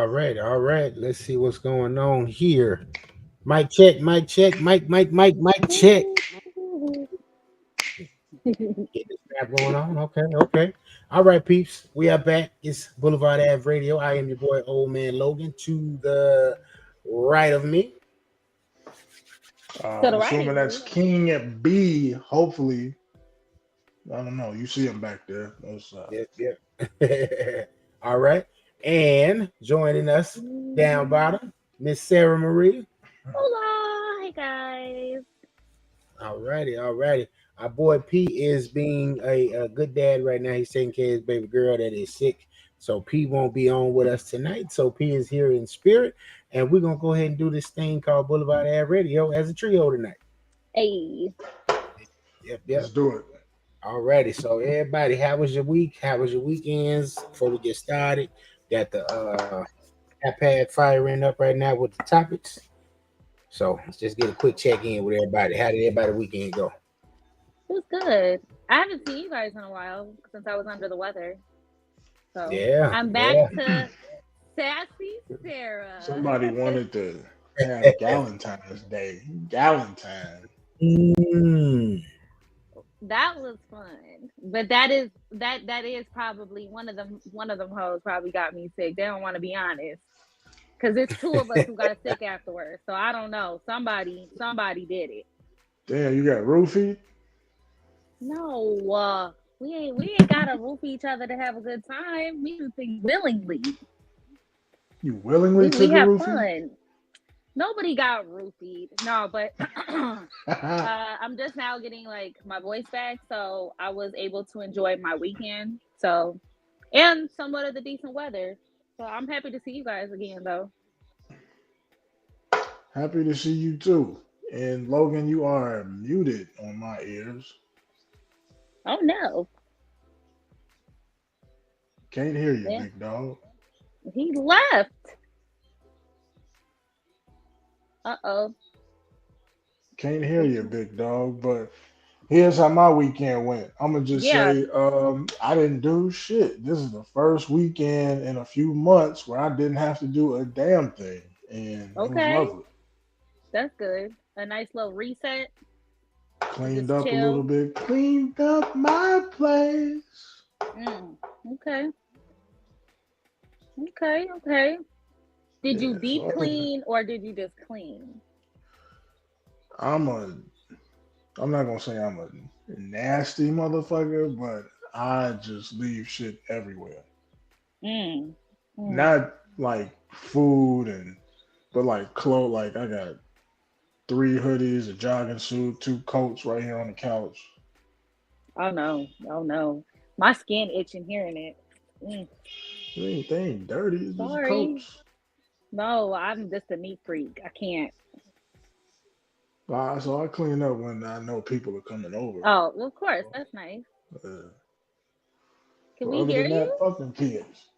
All right. Let's see what's going on here. Mic check, mic check, mic check. Get the snap going on. Okay, okay. All right, peeps. We are back. It's BlvdAVe Radio. I am your boy, Old Man Logan. To the right of me. I'm assuming that's King at B. Hopefully, I don't know. You see him back there. Yep, yep. All right. And joining us down bottom, Miss Sarah Marie. Hola, hey guys. All righty, all righty. Our boy P is being a good dad right now. He's taking care of his baby girl that is sick. So P won't be on with us tonight. So P is here in spirit. And we're going to go ahead and do this thing called BlvdAVe Radio as a trio tonight. Hey. Yep. Let's do it. All righty. So everybody, how was your week? How was your weekends? Before we get started, got the iPad firing up right now with the topics. So let's just get a quick check-in with everybody. How did everybody's weekend go? It was good. I haven't seen you guys in a while since I was under the weather. So yeah, I'm back to Sassy Sarah. Somebody wanted to have Galentine's Day. Galentine. That was fun. But that is probably one of them hoes probably got me sick. They don't want to be honest. Because it's two of us who got sick afterwards. So I don't know. Somebody did it. Damn, you got roofied? No, we ain't gotta roofie each other to have a good time. We do things willingly. You willingly took we have roofie? fun. Nobody got roofied. No, but I'm just now getting like my voice back, so I was able to enjoy my weekend. So, and somewhat of the decent weather. So I'm happy to see you guys again, though. Happy to see you too. And Logan, you are muted on my ears. Oh no. Can't hear you, big dog. He left. Uh-oh. Can't hear you, big dog, but here's how my weekend went. I'm gonna just say, I didn't do shit. This is the first weekend in a few months where I didn't have to do a damn thing, and it was lovely. That's good. A nice little reset. Cleaned up a little bit. Cleaned up my place. Okay. Did you deep clean or did you just clean? I'm not gonna say I'm a nasty motherfucker, but I just leave shit everywhere. Not like food but like clothes. Like I got 3 hoodies, a jogging suit, 2 coats right here on the couch. Oh no. My skin itching hearing it. They ain't dirty. It's just coats. No, I'm just a neat freak. I can't. So I clean up when I know people are coming over. Oh, well, of course. That's nice. Can we hear you? Fucking kids.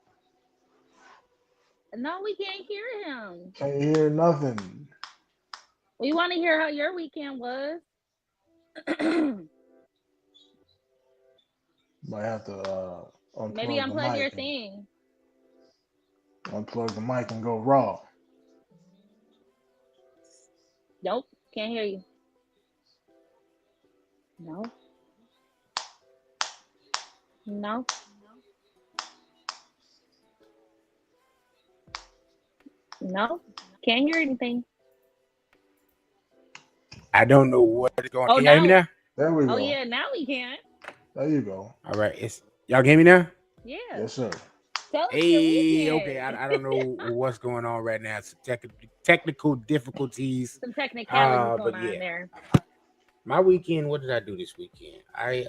No, we can't hear him. Can't hear nothing. We want to hear how your weekend was. Might have to unplug maybe unplug your thing. Unplug the mic and go raw. Nope, can't hear you. No, can't hear anything. I don't know what is going on. Can you hear me now? There we go. Oh yeah, now we can. There you go. All right, y'all can hear me now? Yeah. Yes, sir. Hey, okay. I don't know what's going on right now. Some technical difficulties. Some technicalities going on there. My weekend. What did I do this weekend? I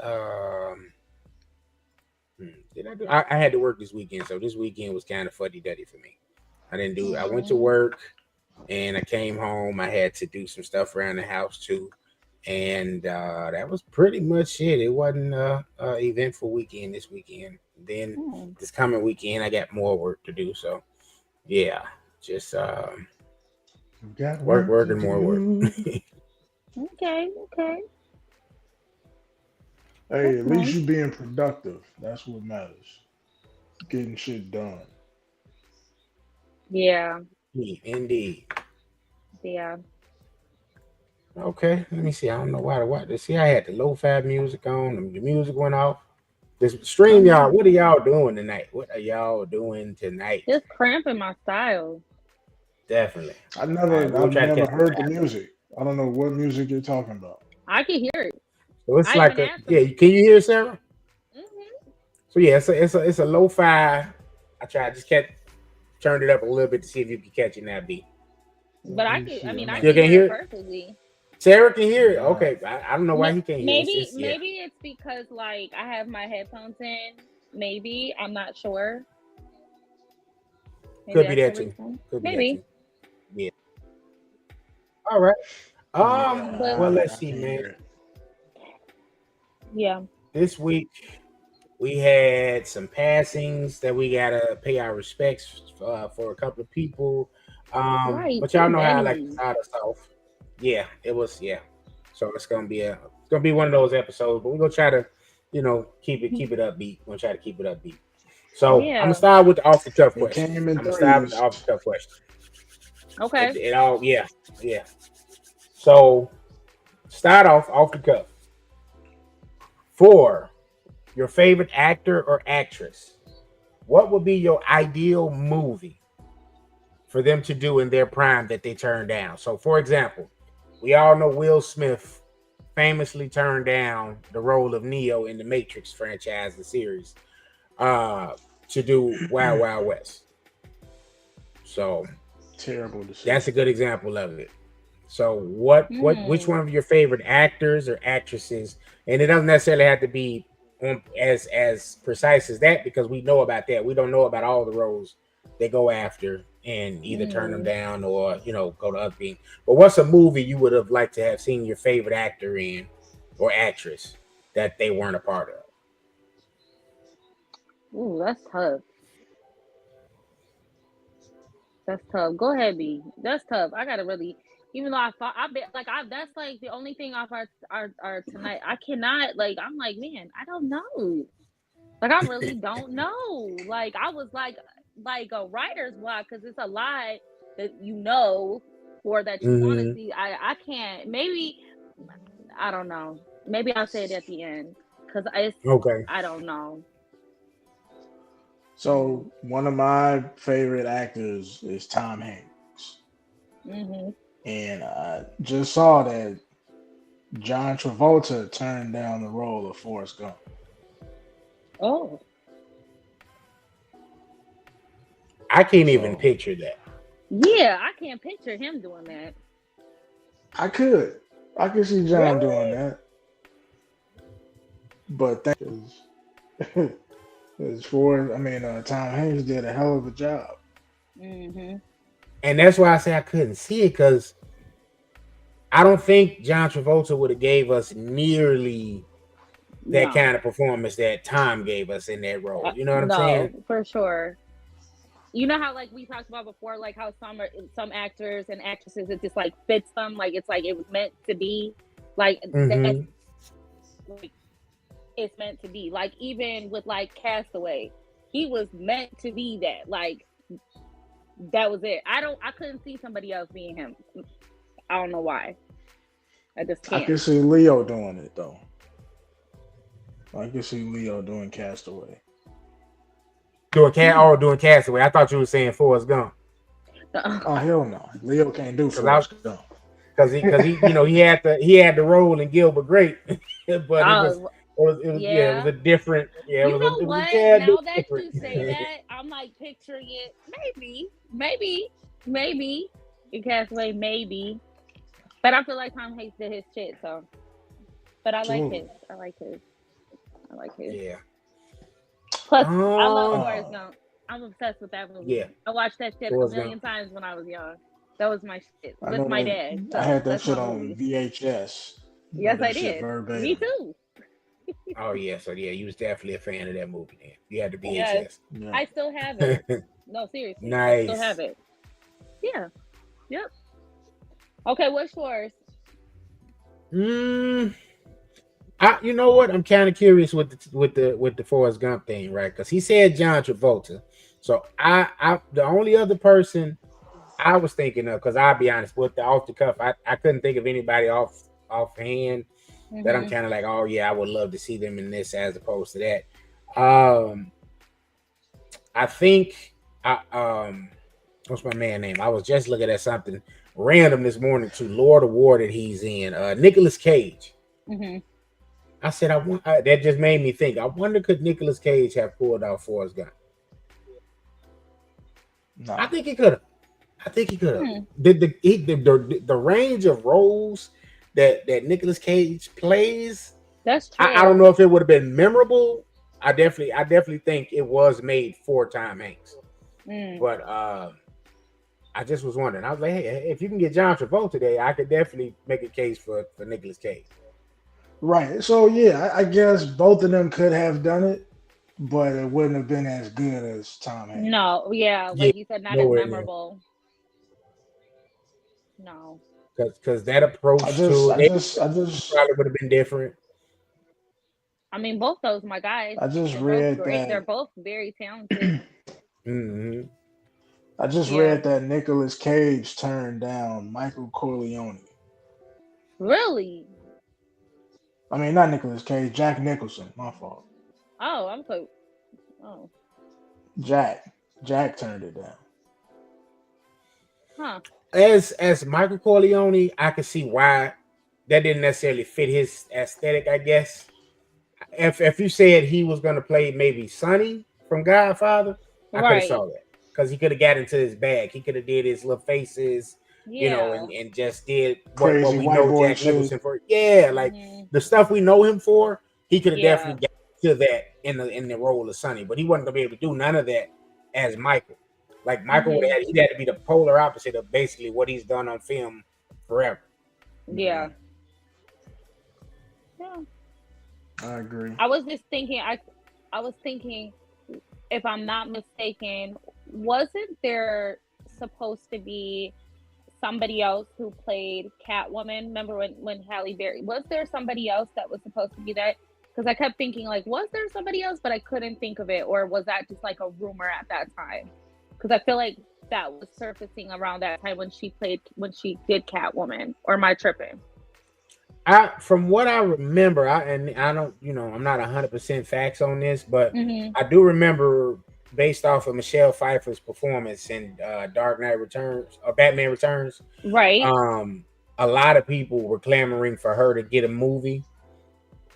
had to work this weekend, so this weekend was kind of fuddy-duddy for me. I went to work and I came home. I had to do some stuff around the house too, and that was pretty much it. It wasn't an eventful weekend this weekend. Then this coming weekend, I got more work to do. So, yeah, just working more work. Okay. Hey, at least you being productive. That's what matters. Getting shit done. Yeah. Indeed. Yeah. Okay, let me see. I don't know why. See, I had the lo-fi music on. The music went off. This stream, y'all. What are y'all doing tonight? What are y'all doing tonight? Just cramping my style. Definitely. I've never heard the music. I don't know what music you're talking about. I can hear it. So it's like a yeah. Can you hear it, Sarah? Mm-hmm. So yeah, it's a lo-fi. I turned it up a little bit to see if you can catch it now, B. But I can hear it perfectly. Sarah can hear it. Okay, I don't know why he can't hear it. Maybe it's because like I have my headphones in. Maybe I'm not sure. Could be that too. Maybe. Yeah. All right. Well, let's see, man. Yeah. This week we had some passings that we gotta pay our respects for a couple of people. But y'all know how I like to start us off. Yeah, it was. Yeah, so it's gonna be one of those episodes, but we're gonna try to, keep it upbeat. We're gonna try to keep it upbeat. So I'm gonna start with the off the cuff question. Okay. It all, yeah. So start off the cuff. For your favorite actor or actress, what would be your ideal movie for them to do in their prime that they turned down? So, for example, we all know Will Smith famously turned down the role of Neo in the Matrix franchise, the series, to do Wild Wild West. So, terrible decision. That's a good example of it. So, which one of your favorite actors or actresses? And it doesn't necessarily have to be as precise as that, because we know about that. We don't know about all the roles they go after and either turn them down or go to other things. But what's a movie you would have liked to have seen your favorite actor in or actress that they weren't a part of? Ooh, that's tough. That's tough. Go ahead, B. That's tough. I gotta really, even though that's like the only thing off our tonight. I cannot, like, I'm like, man, I don't know. Like, I really don't know. Like, I was like a writer's block, because it's a lot that or that you want to see. I can't. Maybe, I don't know. Maybe I'll say it at the end, because I don't know. So one of my favorite actors is Tom Hanks. And I just saw that John Travolta turned down the role of Forrest Gump. Oh. I can't even picture that. Yeah, I can't picture him doing that. I could see John doing that. But Tom Hanks did a hell of a job. And that's why I say I couldn't see it, because I don't think John Travolta would have gave us nearly that kind of performance that Tom gave us in that role. You know what I'm saying? No, for sure. You know how, like, we talked about before, like how some actors and actresses, it just like fits them, like it's like it was meant to be, like it's meant to be. Like, even with like Castaway, he was meant to be that. Like, that was it. I couldn't see somebody else being him. I don't know why. I just can't. I can see Leo doing it though. I can see Leo doing Castaway. Doing Castaway. I thought you were saying Forrest Gump. Oh hell no, Leo can't do Forrest Gump. Because he he had the role in Gilbert Grape, but it was a different. Yeah, you know what? Now that you say that, I'm like picturing it. Maybe in Castaway, maybe. But I feel like Tom Hanks did his shit, so. But I like his. Yeah. Plus, I love Forrest Gump. I'm obsessed with that movie. Yeah. I watched that shit a million times when I was young. That was my shit with my dad. So I had that shit on VHS. Yes, I did. Me too. Oh yeah, so yeah, you was definitely a fan of that movie. Then you had the VHS. Yes. Yeah. I still have it. No, seriously. Nice. I still have it. Yeah. Yep. Okay, what's yours? You know what? I'm kind of curious with the Forrest Gump thing, right? Because he said John Travolta, So the only other person I was thinking of, because I'll be honest, with the off the cuff, I couldn't think of anybody offhand that I'm kind of like, oh yeah, I would love to see them in this as opposed to that. I think what's my man name? I was just looking at something random this morning to Lord of War that he's in. Nicolas Cage. I said, that just made me think. I wonder could Nicolas Cage have pulled out Forrest Gump? No. I think he could have. The range of roles that Nicolas Cage plays. That's true. I don't know if it would have been memorable. I definitely think it was made for Tom Hanks. But I just was wondering. I was like, hey, if you can get John Travolta today, I could definitely make a case for Nicolas Cage. Right. So yeah, I guess both of them could have done it, but it wouldn't have been as good as Tom Hanks. No, yeah, like you said, not as memorable. No. Because that approach I just probably would have been different. I mean, both those my guys. They're read that they're both very talented. I just read that Nicolas Cage turned down Michael Corleone. Really? I mean, not Nicolas Cage, Jack Nicholson. My fault. Oh, I'm so. Oh. Jack turned it down. Huh. As Michael Corleone, I could see why that didn't necessarily fit his aesthetic, I guess. If you said he was going to play maybe Sonny from Godfather, I could have saw that. Because he could have got into his bag. He could have did his little faces, you know, and just did what we know Jack Nicholson for. Yeah, like the stuff we know him for, he could have definitely got to that in the role of Sonny. But he wasn't going to be able to do none of that as Michael. Like Michael he'd had to be the polar opposite of basically what he's done on film forever. Yeah. I agree. I was just thinking, I was thinking, if I'm not mistaken, wasn't there supposed to be somebody else who played Catwoman? Remember when Halle Berry, was there somebody else that was supposed to be that? Because I kept thinking, like, was there somebody else? But I couldn't think of it. Or was that just like a rumor at that time? Because I feel like that was surfacing around that time when she did Catwoman. Or am I tripping? From what I remember, I don't, I'm not 100% facts on this, but I do remember, based off of Michelle Pfeiffer's performance in Dark Knight Returns or Batman Returns, right? A lot of people were clamoring for her to get a movie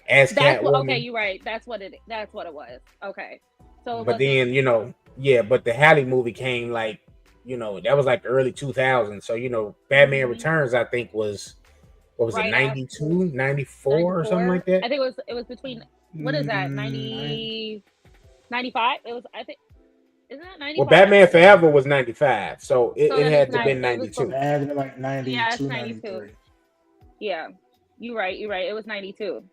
as Catwoman. Okay, you're right. That's what it was. Okay, so but then but the Halle movie came like, that was like early 2000s. So Batman Returns, I think was. What was it, 92, 94 or something like that? I think it was between, what is that, 90, 95? It was, I think, isn't that 95? Well, Batman Forever was 95, so it had to have been 92. It had to be like 92, yeah, it's 92. 93. Yeah, you're right. It was 92.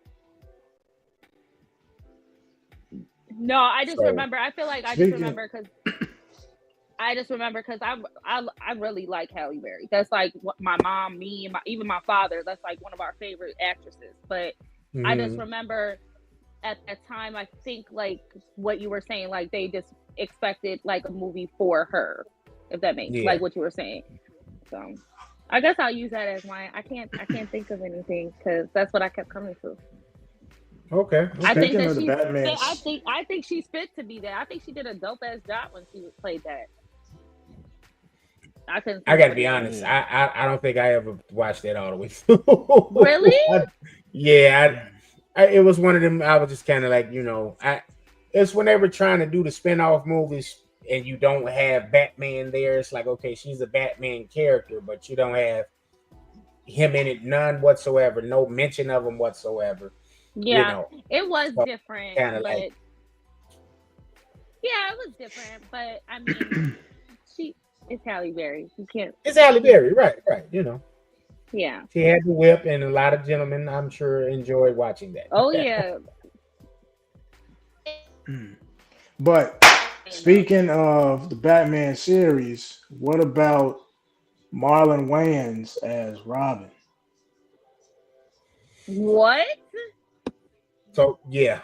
No, I just remember, I feel like I just remember because I really like Halle Berry. That's like what my mom, me, and even my father. That's like one of our favorite actresses. But I just remember at that time, I think like what you were saying, like they just expected like a movie for her, if that makes like what you were saying. So I guess I'll use that as my. I can't think of anything because that's what I kept coming to. Okay. I think that I think she's fit to be that. I think she did a dope ass job when she played that. I gotta be honest. I don't think I ever watched that all the way through. Really? It was one of them. I was just kind of like, it's when they were trying to do the spinoff movies and you don't have Batman there. It's like, okay, she's a Batman character, but you don't have him in it, none whatsoever, no mention of him whatsoever. Yeah, it was different. Kind of like, yeah, it was different, but I mean, it's Halle Berry. You can't. It's Halle Berry, right? Yeah. She had the whip, and a lot of gentlemen, I'm sure, enjoyed watching that. Oh yeah. But speaking of the Batman series, what about Marlon Wayans as Robin? What? So yeah,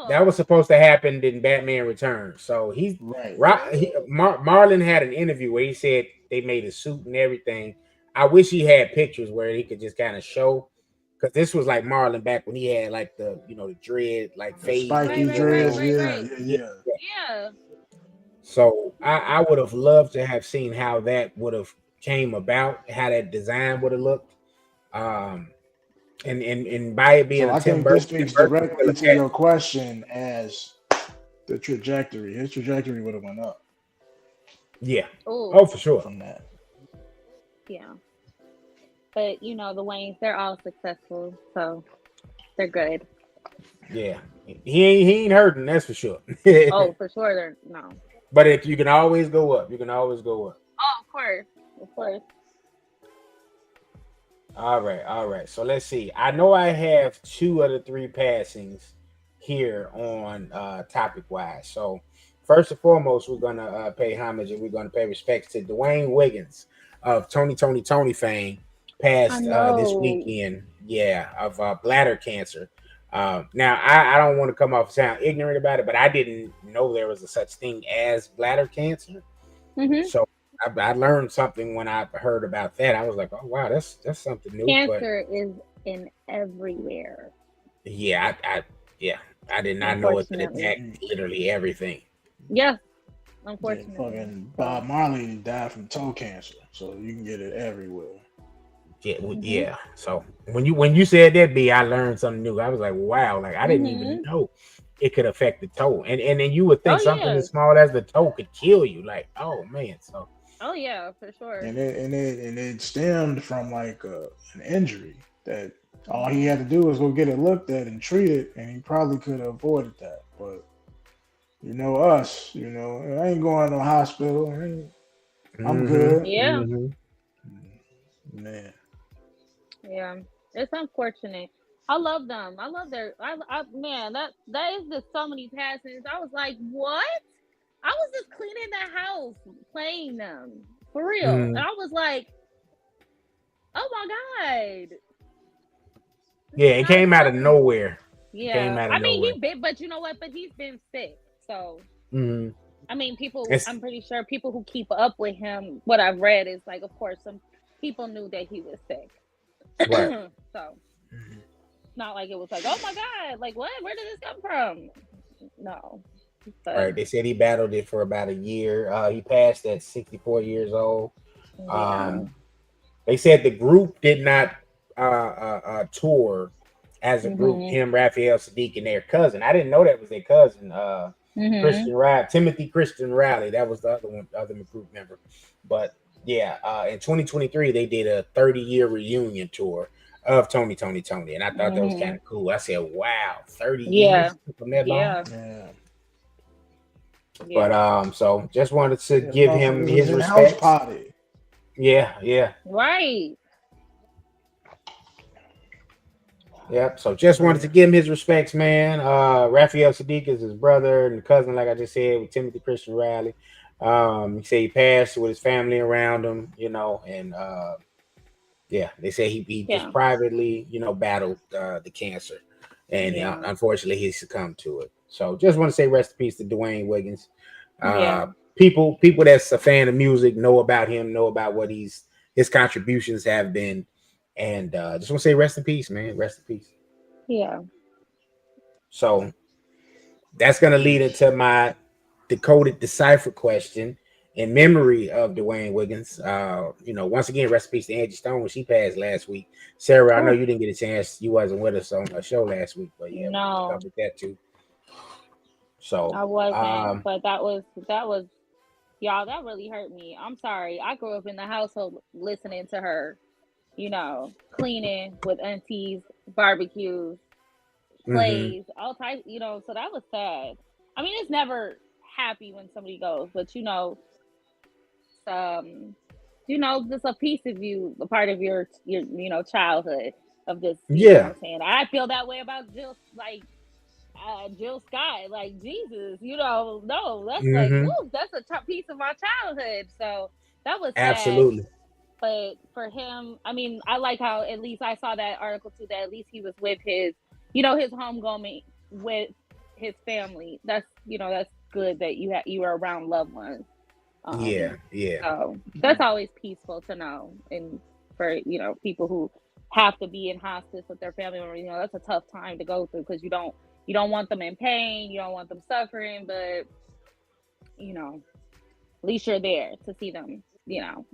That was supposed to happen in Batman Returns. So Marlon had an interview where he said they made a suit and everything. I wish he had pictures where he could just kind of show, because this was like Marlon back when he had like the the dread, like The fade spiky dreads. Yeah. So I would have loved to have seen how that would have came about, how that design would have looked. And by it being So I Tim think Burton, this speaks directly to your question as the trajectory. His trajectory would have went up. Yeah. Oh, for sure. From that. Yeah. But the Waynes, they're all successful, so they're good. Yeah. He ain't hurting, that's for sure. Oh, for sure they're no. But if you can always go up. You can always go up. Oh, of course. Of course. All right. So let's see. I know I have 2 of the 3 passings here on topic wise. So first and foremost, we're gonna pay homage and we're gonna pay respects to Dewayne Wiggins of Tony fame, passed this weekend. Yeah, of bladder cancer. Now I don't want to come off sound ignorant about it, but I didn't know there was a such thing as bladder cancer. Mm-hmm. So I learned something when I heard about that. I was like, oh wow, that's something new. Cancer is in everywhere. Yeah, I did not know it attacked literally everything. Yeah, unfortunately. Fucking Bob Marley died from toe cancer, so you can get it everywhere. Yeah, yeah. So when you said that, B, I learned something new. I was like, wow, like I didn't even know it could affect the toe, and then you would think something as small as the toe could kill you. Like, oh man, so. Oh yeah, for sure. And it stemmed from like an injury that all he had to do was go get it looked at and treat it, and he probably could have avoided that. But us, I ain't going to the hospital. I'm good. Yeah. Man. Yeah, it's unfortunate. I love them. I love man. That is just so many passings. I was like, what? I was just cleaning the house, playing them for real, and I was like, oh my god. Yeah, it came out of nowhere. Yeah, I mean, he been, but you know what? But he's been sick, so. I mean, I'm pretty sure people who keep up with him, what I've read is like, of course, some people knew that he was sick. Right. So, not like it was like, oh my god, like what? Where did this come from? No. But, right. They said he battled it for about a year. He passed at 64 years old. Yeah. They said the group did not tour as a group. Him, Raphael Sadiq, and their cousin. I didn't know that was their cousin. Timothy Christian Riley. That was the other group member. But yeah, in 2023 they did a 30-year reunion tour of Tony, and I thought that was kind of cool. I said, "Wow, 30 years from that long." Yeah. But so just wanted to give him his respect. House party. Yeah. Right. Yep. So just wanted to give him his respects, man. Raphael Sadiq is his brother and cousin, like I just said, with Timothy Christian Riley. He said he passed with his family around him, and they say he just privately, battled the cancer, and unfortunately he succumbed to it. So just want to say rest in peace to Dewayne Wiggins. People that's a fan of music know about him, know about what his contributions have been. And just want to say rest in peace, man. Rest in peace. Yeah. So that's going to lead into my decoded decipher question in memory of Dewayne Wiggins. Once again, rest in peace to Angie Stone when she passed last week. Sarah, I know you didn't get a chance. You wasn't with us on a show last week, but yeah, no, we covered that too. So I wasn't, but that was y'all. That really hurt me. I'm sorry. I grew up in the household listening to her. Cleaning with aunties, barbecues, plays, all types, so that was sad. I mean, it's never happy when somebody goes, but just a piece of you, a part of your childhood of this. You know what I'm saying? I feel that way about Jill Scott, like Jesus, no, that's like, ooh, that's a piece of my childhood. So that was sad. Absolutely. But for him, I mean, I like how at least I saw that article too, that at least he was with his, his homecoming with his family. That's that's good that you are around loved ones. Yeah. So that's always peaceful to know, and for people who have to be in hospice with their family members, that's a tough time to go through because you don't want them in pain, you don't want them suffering, but at least you're there to see them,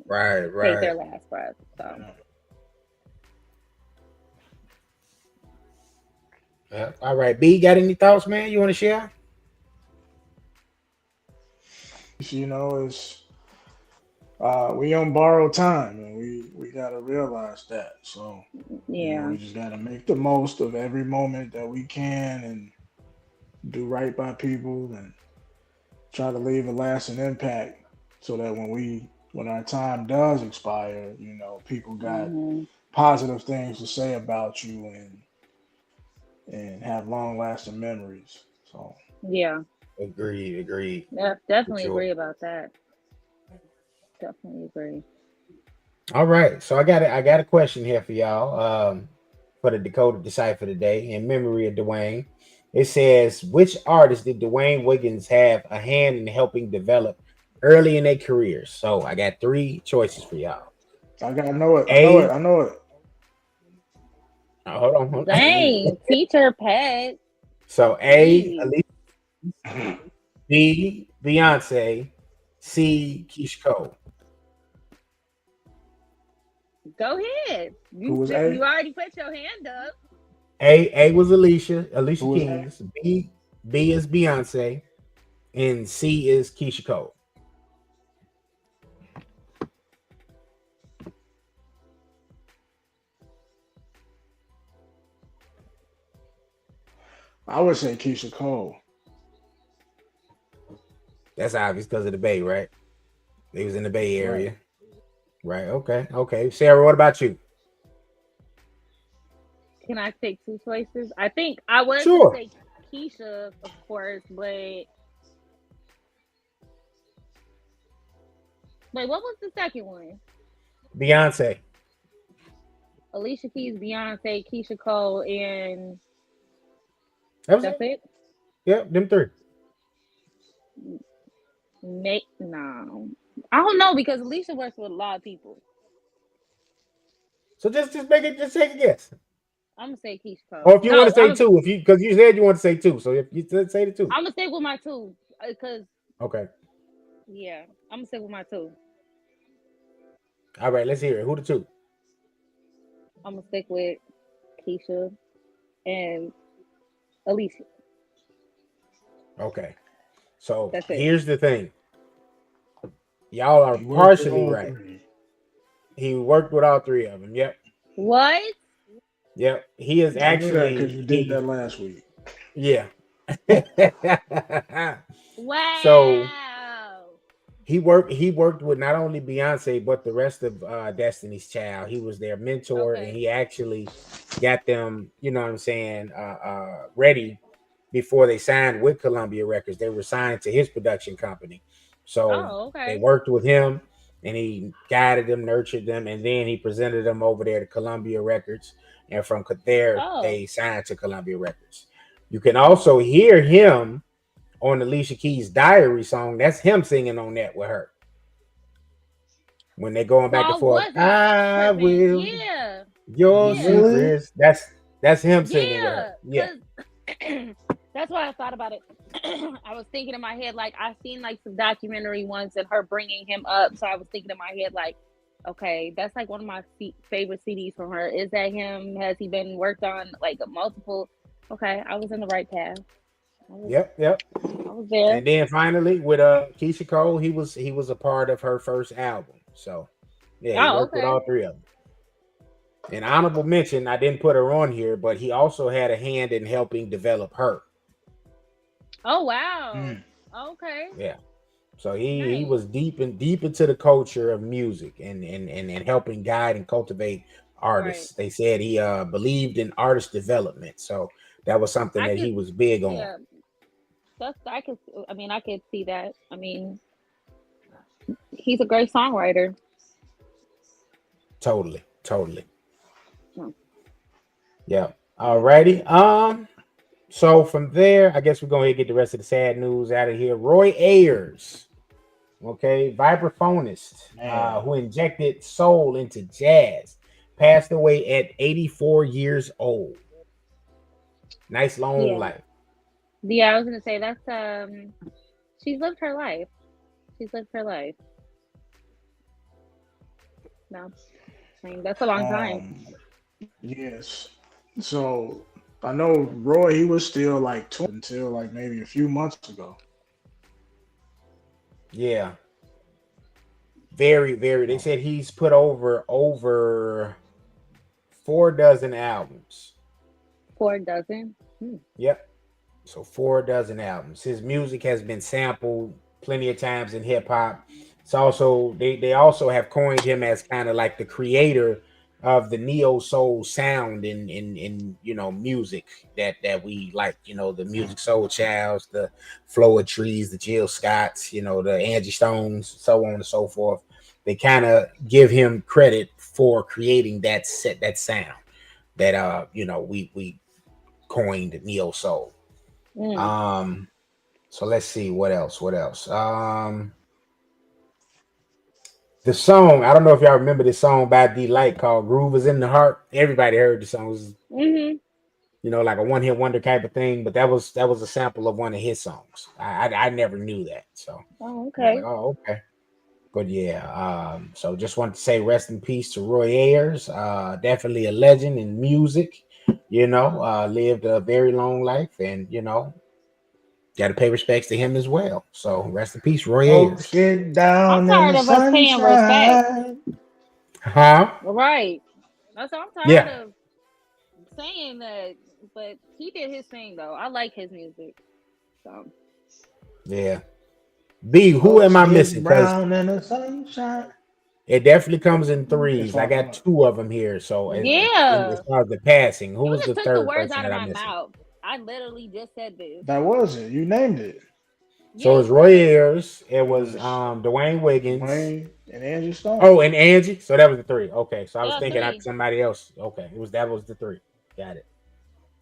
Right. take their last breath. So. All right, B, got any thoughts, man? You want to share? It's we on borrowed time, and we gotta realize that. So Yeah. we just gotta make the most of every moment that we can, and do right by people, and try to leave a lasting impact, so that when our time does expire, people got positive things to say about you, and have long lasting memories. So Yeah. Agreed. Yeah, definitely agree about that. Definitely agree. All right, so I got a question here for y'all. For the Decoded Decipher today, in memory of Dewayne. It says, which artist did Dewayne Wiggins have a hand in helping develop early in their careers? So I got 3 choices for y'all. I know it. Hold on. Dang, teacher pet. So A, Alicia, B, Beyonce, C, Keisha Cole. Go ahead. Who was A? You already put your hand up. A was Alicia Who was Keys. B is Beyonce, and C is Keisha Cole. I would say Keisha Cole. That's obvious because of the Bay, right? They was in the Bay Area. Right. Okay. Sarah, what about you? Can I take 2 choices? I think I was Sure. going to say Keisha, of course, but wait, what was the second one? Beyonce. Alicia Keys, Beyonce, Keisha Cole, and That's it? Yep, them 3. No. I don't know because Alicia works with a lot of people. So just take a guess. I'm gonna say Keisha Cole. Or if you want to say 2, because you said you want to say 2, so if you say the 2, I'm gonna stick with my 2 because. Okay. Yeah, I'm gonna stick with my 2. All right, let's hear it. Who the 2? I'm gonna stick with Keisha and Alicia. Okay. So That's it. Here's the thing. Y'all are partially right. 3. He worked with all 3 of them. Yep. What? Yep. He is actually because you did that last week. Yeah. Wow. So he worked with not only Beyonce but the rest of Destiny's Child. He was their mentor, and he actually got them, you know what I'm saying, ready before they signed with Columbia Records. They were signed to his production company. So they worked with him, and he guided them, nurtured them, and then he presented them over there to Columbia Records. And from there, they signed to Columbia Records. You can also hear him on Alicia Keys' Diary song. That's him singing on that with her. When they're going back and forth, I will. Yeah. Your secrets. That's him singing with her. Yeah. That's why I thought about it. I was thinking in my head, like, I've seen like some documentary ones and her bringing him up. So I was thinking in my head, like, okay, that's like one of my favorite CDs from her. Is that him? Has he been worked on like multiple? Okay, I was in the right path. Yep. I was there. And then finally with Keisha Cole, he was a part of her first album. So yeah, he worked with all 3 of them. An honorable mention, I didn't put her on here, but he also had a hand in helping develop her. Oh wow. Okay. Yeah. So he was deep into the culture of music and helping guide and cultivate artists. Right. They said he believed in artist development. So that was something that he was big on. Yeah. I could see that. I mean, he's a great songwriter. Totally. Yeah. Alrighty. So from there, I guess we're going to get the rest of the sad news out of here. Roy Ayers, okay, vibraphonist, Man, who injected soul into jazz, passed away at 84 years old. Nice long life. Yeah, I was gonna say that's she's lived her life. She's lived her life. No, I mean, that's a long time. yes. So I know Roy, he was still like 20 until like maybe a few months ago. Yeah. Very, very. They said he's put over 4 dozen albums. 4 dozen? Yep. So 4 dozen albums. His music has been sampled plenty of times in hip hop. It's also they also have coined him as kind of like the creator of the neo soul sound in music that we like, the Music Soul Childs, the Flow Trees, the Jill Scotts, the Angie Stones, so on and so forth. They kind of give him credit for creating that sound that we coined neo soul. So let's see what else. The song, I don't know if y'all remember this song by D-Light called Groove Is in the Heart. Everybody heard the song. It was, like a one-hit wonder type of thing, but that was a sample of one of his songs. I never knew that. So okay. Okay. But yeah, so just wanted to say rest in peace to Roy Ayers. Definitely a legend in music, lived a very long life, and got to pay respects to him as well. So rest in peace, Roy Ayers. Get down I'm tired of us paying respect. Huh? Right. That's what I'm tired of saying that. But he did his thing though. I like his music. So yeah. B, who am I missing? Brown in the sunshine. It definitely comes in threes. I got 2 of them here. So as far as the passing, who was the took third the words person out of that my I'm missing? mouth. I literally just said this. That was it. You named it. So it was Roy Ayers. It was Dewayne Wiggins. Dwayne and Angie Stone. Oh, and Angie. So that was the 3. Okay. So I was thinking 3. somebody else. Okay. That was the 3. Got it.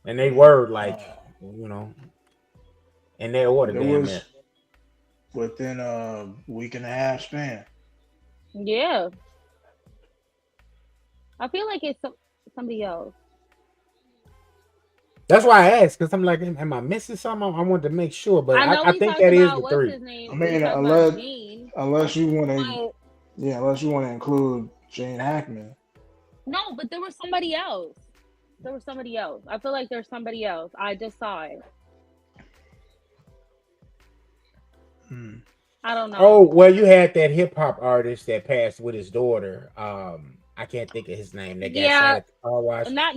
And they were like, in their order. It was within a week and a half span. Yeah. I feel like it's somebody else. That's why I asked, because I'm like, am I missing something? I wanted to make sure, but I think that is the 3. I mean, unless you want to, unless you want to include Gene Hackman. No, but there was somebody else. I feel like there's somebody else. I just saw it. I don't know. Oh, well, you had that hip hop artist that passed with his daughter. I can't think of his name. That got shot at the car wash. Not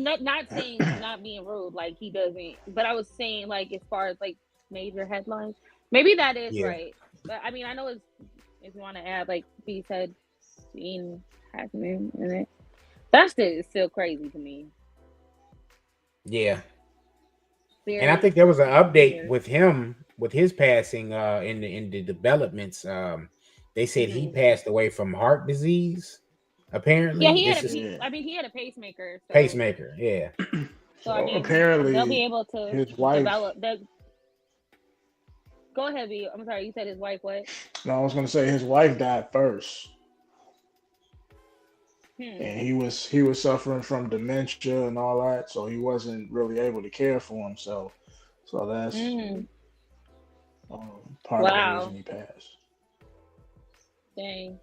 saying not being rude, like he doesn't. But I was saying, like, as far as like major headlines, maybe that is right. But I mean, I know if you want to add, like he said, Gene Hackman in it. That's still crazy to me. Yeah. And I think there was an update with him with his passing in the developments. They said he passed away from heart disease. Apparently, he had a pacemaker. So. Pacemaker, yeah. So I mean, apparently, they'll be able to his wife develop that. Go ahead, B. I'm sorry, you said his wife what? No, I was going to say his wife died first. And he was suffering from dementia and all that, so he wasn't really able to care for himself. So that's part of the reason he passed. Dang.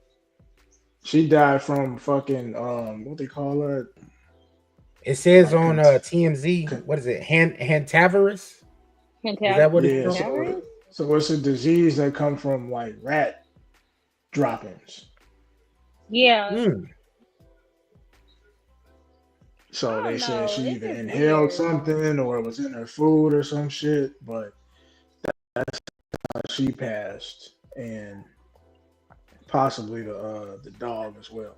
She died from fucking what they call her? It says on TMZ, what is it? Hantavirus? Is that what it's called? So it's a disease that comes from like rat droppings. Yeah. So they said she either inhaled something or it was in her food or some shit, but that's how she passed, and possibly the dog as well.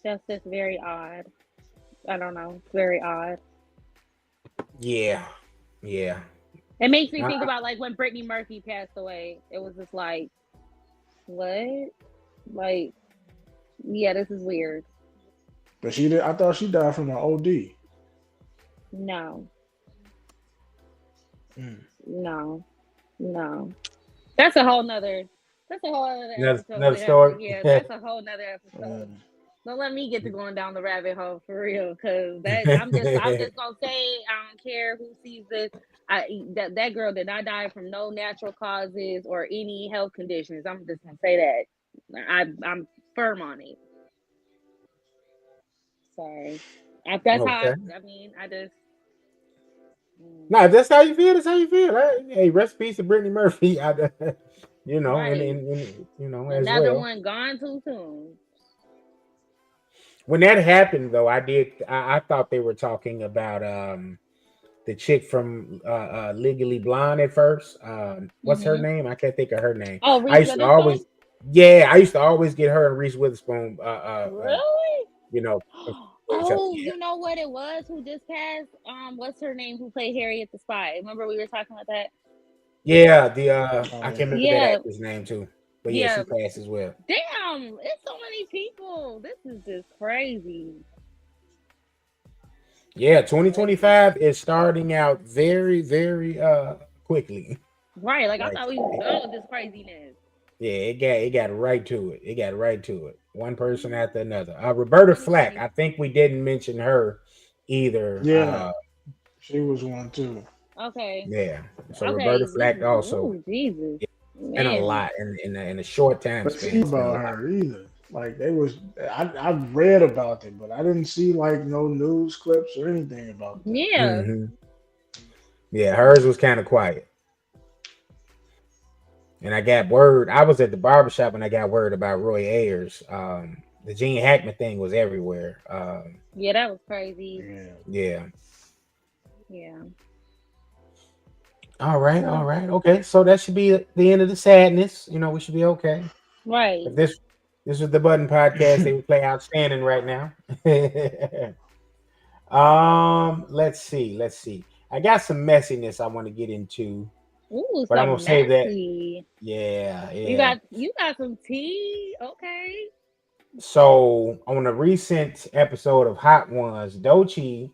That's just very odd. I don't know. It's very odd. Yeah. It makes me think about like when Brittany Murphy passed away. It was just like, what? Like, yeah, this is weird. But I thought she died from an OD. No, Mm. no. That's a whole nother. That's a whole other episode. Another We have to, story. yeah, that's a whole nother episode. Mm. Don't let me get to going down the rabbit hole for real, because I'm just gonna say I don't care who sees this. That girl did not die from no natural causes or any health conditions. I'm just gonna say that. I'm firm on it. Sorry. That's how Okay. I mean. I just. No, if that's how you feel, that's how you feel. Hey, rest in peace to Brittany Murphy. You know, Right. and you know, as Another well. one gone too soon. When that happened, though, I thought they were talking about the chick from Legally Blonde at first. What's her Mm-hmm. name? I can't think of her name. Oh, I Reese used to Witherspoon? always, yeah, I used to always get her and Reese Witherspoon. Really? You know, each other. Oh, Yeah, you know what it was? Who just passed? What's her name? Who played Harriet the Spy? Remember we were talking about that? yeah. Oh I yeah. can't remember that Yeah, actor's name too, but yeah, yeah. she passed as well. Damn, it's so many people. This is just crazy. Yeah, Crazy. 2025 is starting out very, very quickly. Right, like I Like thought we was done with this craziness. yeah, it got right to it. It got right to it. One person after another. Roberta Flack. 2020. I think we didn't mention her either. Yeah, she was one too. Okay. Yeah. So Roberta Okay, this Flack is also. ooh, Jesus. It's been a Man. lot in a short time But span. see It's been a about lot. her either. Like they was, I read about it, but I didn't see like no news clips or anything about that. Yeah. Hmm. Yeah, hers was kind of quiet. And I got word. I was at the barbershop when I got word about Roy Ayers. The Gene Hackman thing was everywhere. Yeah, that was crazy. Yeah. Yeah. Yeah. All right. All Oh, right. Okay. So that should be the end of the sadness. You know, we should be okay. right. If this was the Button Podcast, they would play outstanding right now. Let's see. Let's see. I got some messiness I want to get into, Ooh, but I'm gonna some save that. messy. Yeah, You yeah. got some tea? Okay. So on a recent episode of Hot Ones, Doechi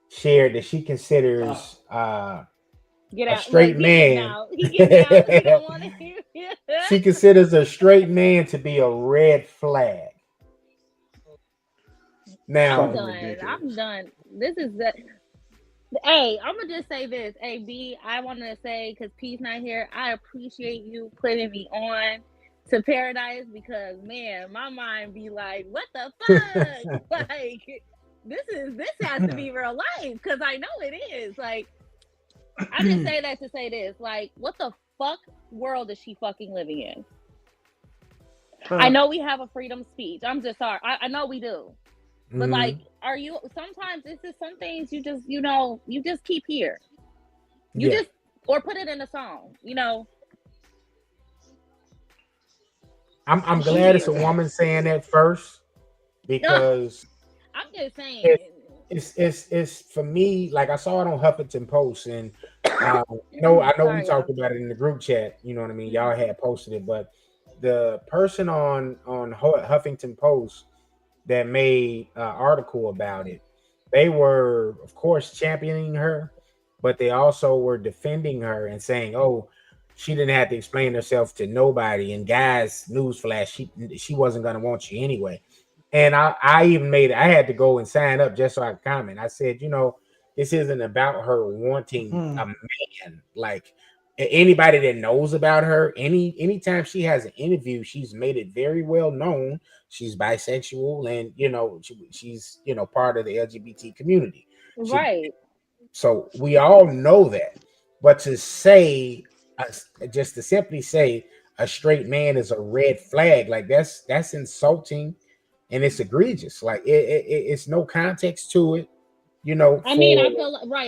shared that she Ah, considers Get a out. Look, straight he getting man. out. He getting out. He don't want to hear it. She considers a straight man to be a red flag. I'm Now, fucking done. I'm ridiculous. done. This is the Hey, I'm gonna just say this. Hey, B, I want to say because Pete's not here. I appreciate you putting me on to Paradise because man, my mind be like, what the fuck? Like, this has to be real life because I know it is. Like, I just say that to say this. Like, what the fuck world is she fucking living in? I Huh. know we have a freedom speech. I'm just sorry. I know we do. But like, mhm, are you sometimes it's just some things you just you just keep here. You yeah, just or put it in a song, I'm keep glad it's a here. woman saying that first No, because I'm just saying. it, it's for me. Like I saw it on Huffington Post, and I know we Sorry, y'all. talked about it in the group chat. You know what I mean? Mhm. Y'all had posted it, but the person on Huffington Post that made an article about it, they were of course championing her, but they also were defending her and saying, "Oh, she didn't have to explain herself to nobody." And guys, newsflash, she wasn't gonna want you anyway. And I even made it. I had to go and sign up just so I could comment. I said, this isn't about her wanting Hmm. a man. Like anybody that knows about her, anytime she has an interview, she's made it very well known she's bisexual, and she's part of the LGBT community. She Right. So we all know that, but to say uh, just to simply say a straight man is a red flag, like that's insulting and it's egregious. Like it's no context to it, I mean, for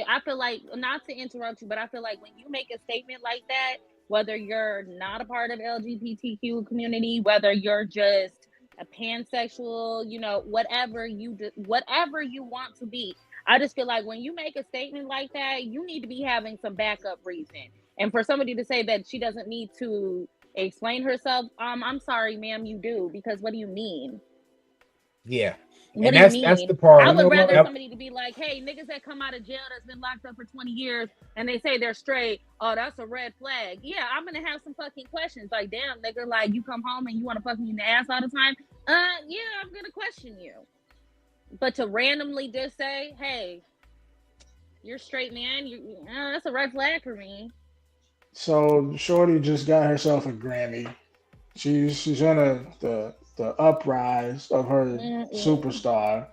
I feel like not to interrupt you, but I feel like when you make a statement like that, whether you're not a part of LGBTQ community, whether you're just a pansexual, whatever you want to be, I just feel like when you make a statement like that, you need to be having some backup reason. And for somebody to say that she doesn't need to explain herself, I'm sorry, ma'am, you do because what do you mean? yeah. What And do you that's mean? the part. I You know would rather what? somebody to be like, hey, niggas that come out of jail that's been locked up for 20 years and they say they're straight, oh, that's a red flag. Yeah, I'm gonna have some fucking questions. Like, damn, nigga, like you come home and you wanna fuck me in the ass all the time. Yeah, I'm gonna question you. But to randomly just say, hey, you're straight, man, that's a red flag for me. So Shorty just got herself a Grammy. She's in the uprise of her superstar.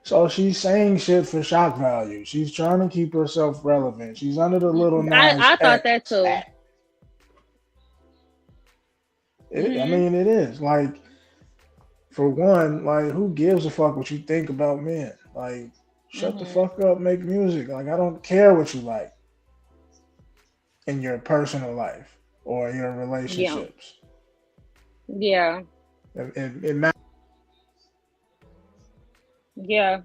So she's saying shit for shock value. She's trying to keep herself relevant. She's under the little Nas I thought X that too. act. I mean, it is. Like, for one, like, who gives a fuck what you think about men? Like, shut the fuck up, make music. Like, I don't care what you like in your personal life or your relationships. Yeah. It matters. Yeah.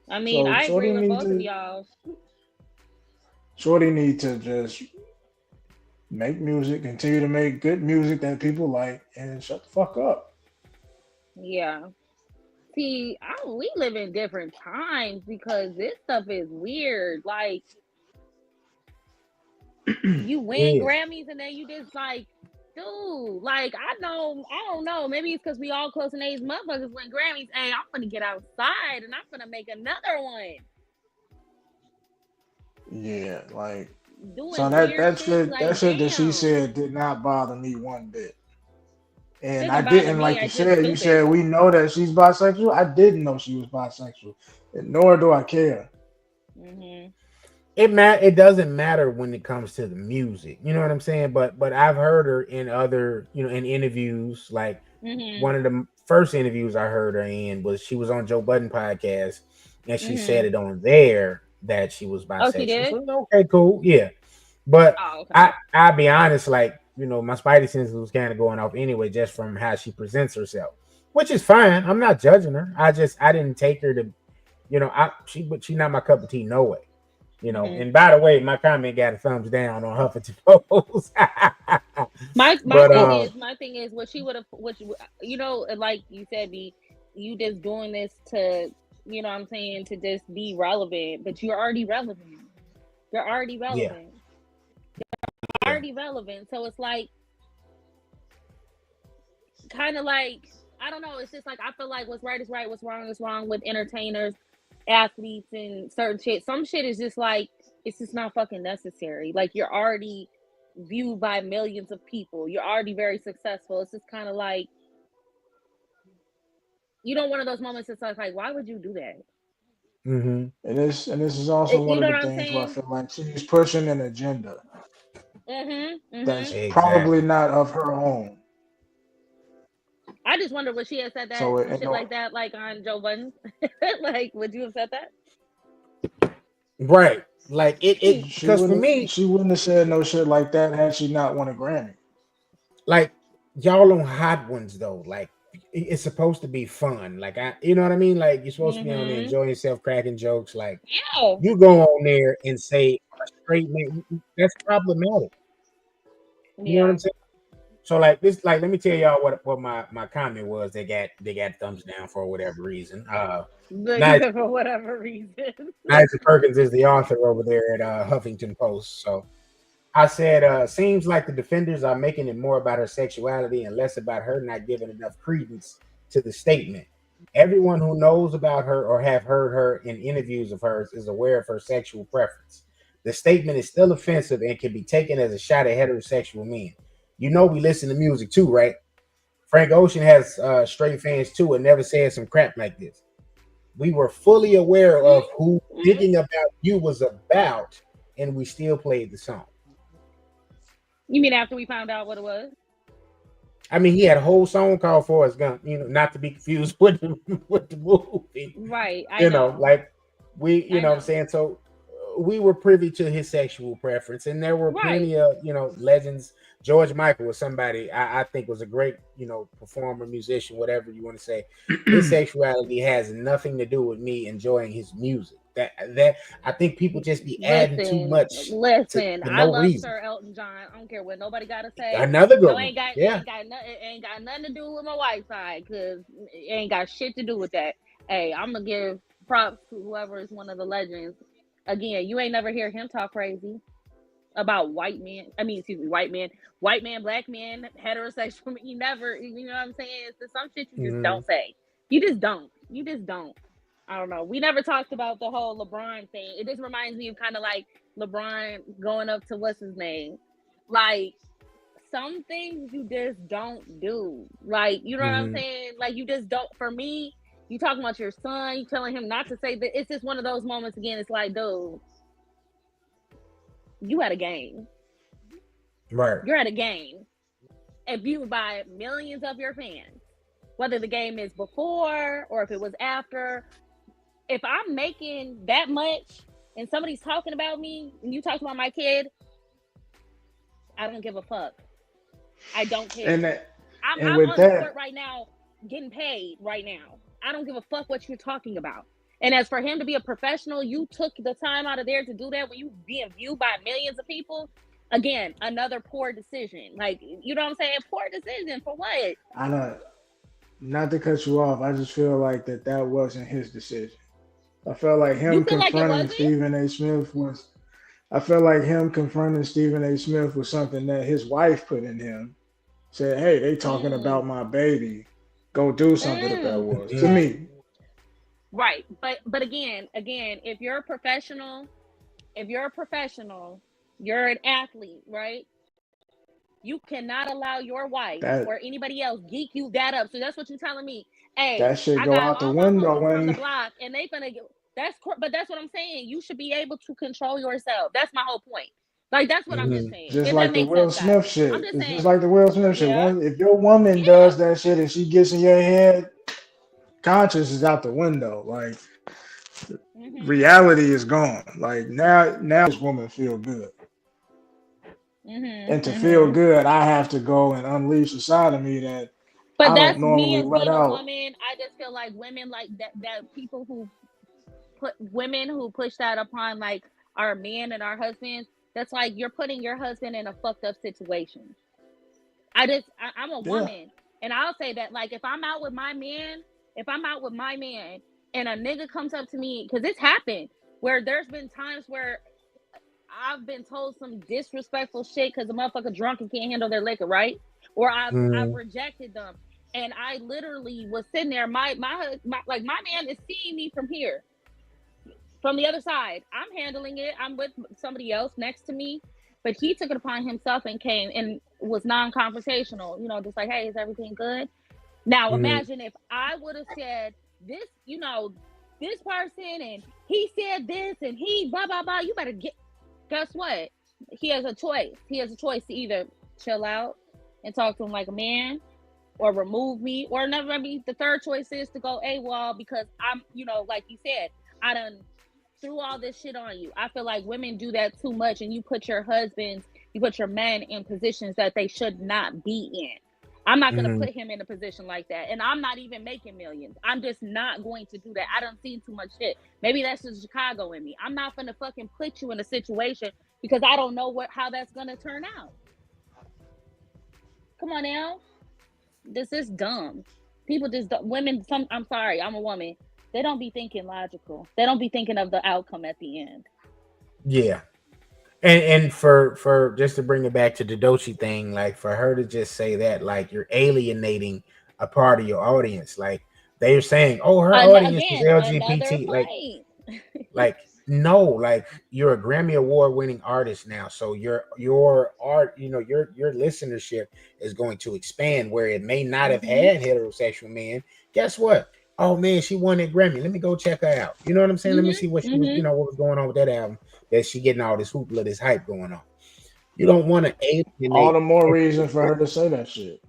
I mean, So I agree with both to, of y'all. Shorty need to just make music, continue to make good music that people like, and shut the fuck up. Yeah. See, we live in different times because this stuff is weird. Like, you win Grammys and then you just like, dude, like, I don't know. Maybe it's because we all close in age motherfuckers win Grammys. Hey, I'm gonna get outside and I'm gonna make another one. Yeah, like, doing so that shit that she said did not bother me one bit. And I didn't, like you said, we know that she's bisexual. I didn't know she was bisexual, and nor do I care. It doesn't matter when it comes to the music. You know what I'm saying? But I've heard her in other, in interviews. Like one of the first interviews I heard her in was she was on Joe Budden podcast, and she said it on there that she was bisexual. Oh, she did? So, okay, cool, yeah. But I'll be honest, like, my spidey senses was kind of going off anyway, just from how she presents herself, which is fine. I'm not judging her. I didn't take her to, she's not my cup of tea, no way. And by the way, my comment got a thumbs down on Huffington Post. my thing is what she would have, like you said, you just doing this to, what I'm saying, to just be relevant, but you're already relevant. You're already relevant. You're already relevant. So it's like, kind of like, I don't know. It's just like, I feel like what's right is right, what's wrong is wrong with entertainers, athletes, and certain shit. Some shit is just like, it's just not fucking necessary. Like, you're already viewed by millions of people. You're already very successful. It's just kind of like, one of those moments. It's like, why would you do that? And this is also one of the things where I feel like she's pushing an agenda that's probably not of her own. I just wonder would she have said that shit like that, like on Joe Budden? Like, would you have said that? Right. Like because for me, she wouldn't have said no shit like that had she not won a Grammy. Like, y'all on Hot Ones though, like, it's supposed to be fun. Like, you know what I mean? Like, you're supposed to be on there enjoying yourself, cracking jokes. Like, you go on there and say a straight man, that's problematic. You know what I'm saying? So like this, like, let me tell y'all what my comment was. They got thumbs down for whatever reason. For whatever reason. Nigel Perkins is the author over there at Huffington Post. So I said, seems like the defenders are making it more about her sexuality and less about her not giving enough credence to the statement. Everyone who knows about her or have heard her in interviews of hers is aware of her sexual preference. The statement is still offensive and can be taken as a shot at heterosexual men. We listen to music too, right? Frank Ocean has straight fans too and never said some crap like this. We were fully aware of who Thinking About You was about, and we still played the song. You mean after we found out what it was? I mean, he had a whole song called Forrest Gump, not to be confused with the movie. Right. I know. Like, we, know what I'm saying? So we were privy to his sexual preference, and there were plenty of, legends. George Michael was somebody I think was a great, performer, musician, whatever you want to say. His sexuality has nothing to do with me enjoying his music. That I think people just be adding too much. Listen, to I love Sir Elton John. I don't care what nobody gotta say. Another good one. Ain't got nothing to do with my wife's side, because it ain't got shit to do with that. hey, I'm gonna give props to whoever is one of the legends. Again, you ain't never hear him talk crazy about white men. I mean, excuse me, white men, black men, heterosexual. You never, you know what I'm saying? It's some shit you just don't say. You just don't. You just don't. I don't know. We never talked about the whole LeBron thing. It just reminds me of kind of like LeBron going up to what's his name. Like, some things you just don't do. Like, you know what I'm saying? Like, you just don't. For me, you talking about your son, you telling him not to say that. It's just one of those moments again. It's like, dude, you at a game. Right. You're at a game. And viewed by millions of your fans. Whether the game is before or if it was after. If I'm making that much and somebody's talking about me and you talk about my kid, I don't give a fuck. I don't care. I'm on the court right now getting paid right now. I don't give a fuck what you're talking about. And as for him to be a professional, you took the time out of there to do that when you being viewed by millions of people. Again, another poor decision. Like, you know what I'm saying? Poor decision for what? I know. Not to cut you off, I just feel like that wasn't his decision. I felt like him confronting Stephen A. Smith was. I felt like him confronting Stephen A. Smith was something that his wife put in him. Said, "Hey, they talking about my baby. Go do something if that was to me." Right, but again, if you're a professional, you're an athlete, right? You cannot allow your wife or anybody else geek you that up. So that's what you're telling me. Hey, that shit go out the window from the block, and they gonna get. But that's what I'm saying. You should be able to control yourself. That's my whole point. Like, that's what I'm just saying. Just like the Will Smith shit. It's just like the Will Smith shit. If your woman does that shit and she gets in your head, conscience is out the window. Like, reality is gone. Like, now this woman feel good. And to feel good, I have to go and unleash a side of me that I don't normally let out. But that's me as being a woman. I just feel like women like that people who push that upon like our men and our husbands. That's like you're putting your husband in a fucked up situation. I'm a woman, and I'll say that, like, if I'm out with my man, and a nigga comes up to me, because it's happened where there's been times where I've been told some disrespectful shit because the motherfucker drunk and can't handle their liquor, right? Or I've rejected them, and I literally was sitting there. My man is seeing me from here, from the other side. I'm handling it. I'm with somebody else next to me, but he took it upon himself and came and was non-conversational. You know, just like, hey, is everything good? Now imagine if I would have said this, you know, this person, and he said this, and he blah blah blah. You better get. Guess what? He has a choice. He has a choice to either chill out and talk to him like a man, or remove me, or maybe the third choice is to go AWOL because I'm, you know, like you said, I done threw all this shit on you. I feel like women do that too much, and you put your men in positions that they should not be in. I'm not going to put him in a position like that. And I'm not even making millions. I'm just not going to do that. I done seen too much shit. Maybe that's just Chicago in me. I'm not going to fucking put you in a situation because I don't know how that's going to turn out. Come on now. This is dumb. People just, I'm sorry, I'm a woman. They don't be thinking logical. They don't be thinking of the outcome at the end. Yeah. And for just to bring it back to the Doechi thing, like, for her to just say that, like, you're alienating a part of your audience. Like, they're saying, oh, her audience is LGBT. Like, no, like, you're a Grammy Award winning artist now. So your art, you know, your listenership is going to expand where it may not have had heterosexual men. Guess what? Oh man, she won that Grammy. Let me go check her out. You know what I'm saying? Let me see what she was, you know, what was going on with that album. That she getting all this hoopla, this hype going on. You don't want to alienate. All the more reason for her to say that shit.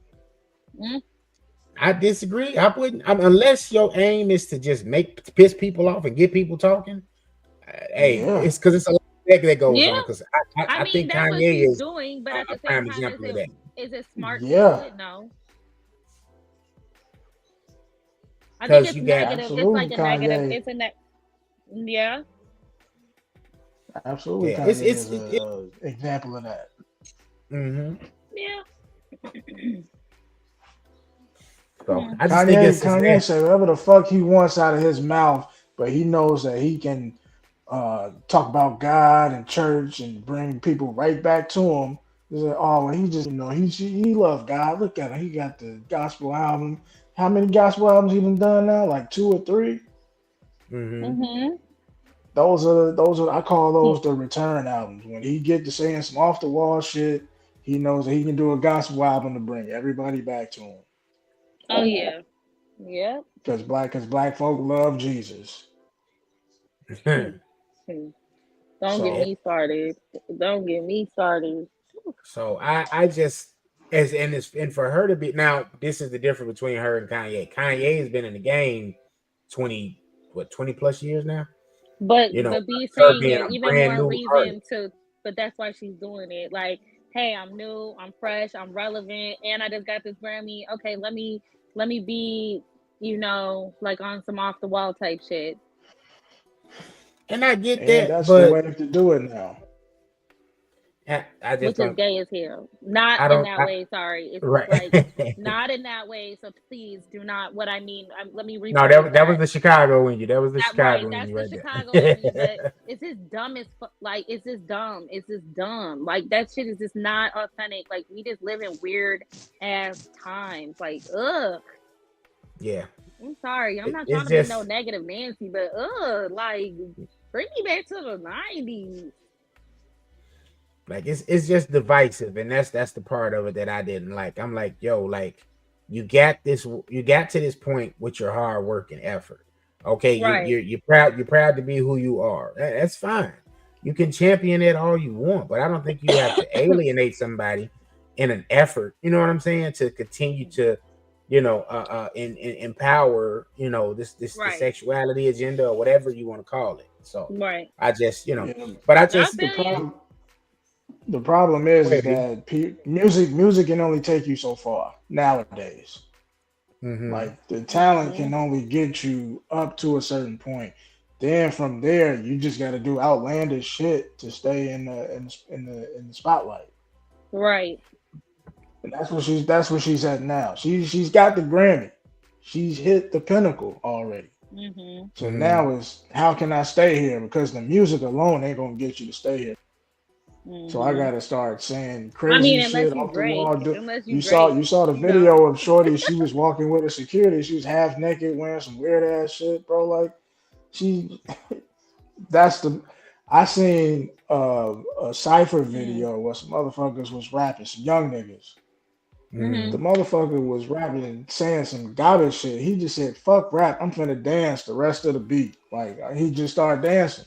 I disagree. I wouldn't, unless your aim is to just piss people off and get people talking. It's because it's a lot that goes on. Because I mean, think that's Kanye what she's is doing, but at the same time, is it smart to do it? No. I think it's negative. It's like a negative. It's a yeah. Absolutely, yeah, it's an example of that. Yeah. So I just think Kanye say whatever the fuck he wants out of his mouth, but he knows that he can talk about God and church and bring people right back to him. He's like, oh, well, he just, he loved God. Look at him. He got the gospel album. How many gospel albums he done now? Like 2 or 3? Mm-hmm. Those are I call those the return albums. When he get to saying some off the wall shit, he knows that he can do a gospel album to bring everybody back to him. Oh yeah. Yep. Because black folk love Jesus. Don't get me started. Don't get me started. So I just and for her to be now, this is the difference between her and Kanye. Kanye has been in the game 20 plus years now. But be saying it even more reason to, but that's why she's doing it. Like, hey, I'm new, I'm fresh, I'm relevant, and I just got this Grammy. Okay, let me be, like on some off the wall type shit. And I get and that, that's but the way to do it now. I just which don't, is gay as hell. Not in that way. Sorry, it's right. like not in that way. So please do not. What I mean, let me rephrase. No, that was the Chicago in you. That was the Chicago in you, right? That's the Chicago in you. But it's just dumb as like it's just dumb. It's just dumb. Like that shit is just not authentic. Like we just live in weird ass times. Like ugh. Yeah. I'm sorry. I'm not trying to be no negative Nancy, but like bring me back to the 90s. Like it's just divisive, and that's the part of it that I didn't like. I'm like, yo, like you got to this point with your hard work and effort. Okay, right. you're proud to be who you are. That's fine. You can champion it all you want, but I don't think you have to alienate somebody in an effort. You know what I'm saying? To continue to, empower, this right. the sexuality agenda or whatever you want to call it. So right. I just, but I just the problem is that music can only take you so far nowadays. Mm-hmm. Like the talent can only get you up to a certain point. Then from there, you just got to do outlandish shit to stay in the spotlight. Right. And that's what she's at now. She's got the Grammy. She's hit the pinnacle already. Mm-hmm. So now it's how can I stay here? Because the music alone ain't gonna get you to stay here. Mm-hmm. So I gotta start saying crazy shit off the wall. You saw the video of Shorty. She was walking with a security. She was half naked, wearing some weird ass shit, bro. Like I seen a cypher video where some motherfuckers was rapping, some young niggas. Mm-hmm. The motherfucker was rapping and saying some garbage shit. He just said, "Fuck rap, I'm finna dance the rest of the beat." Like he just started dancing,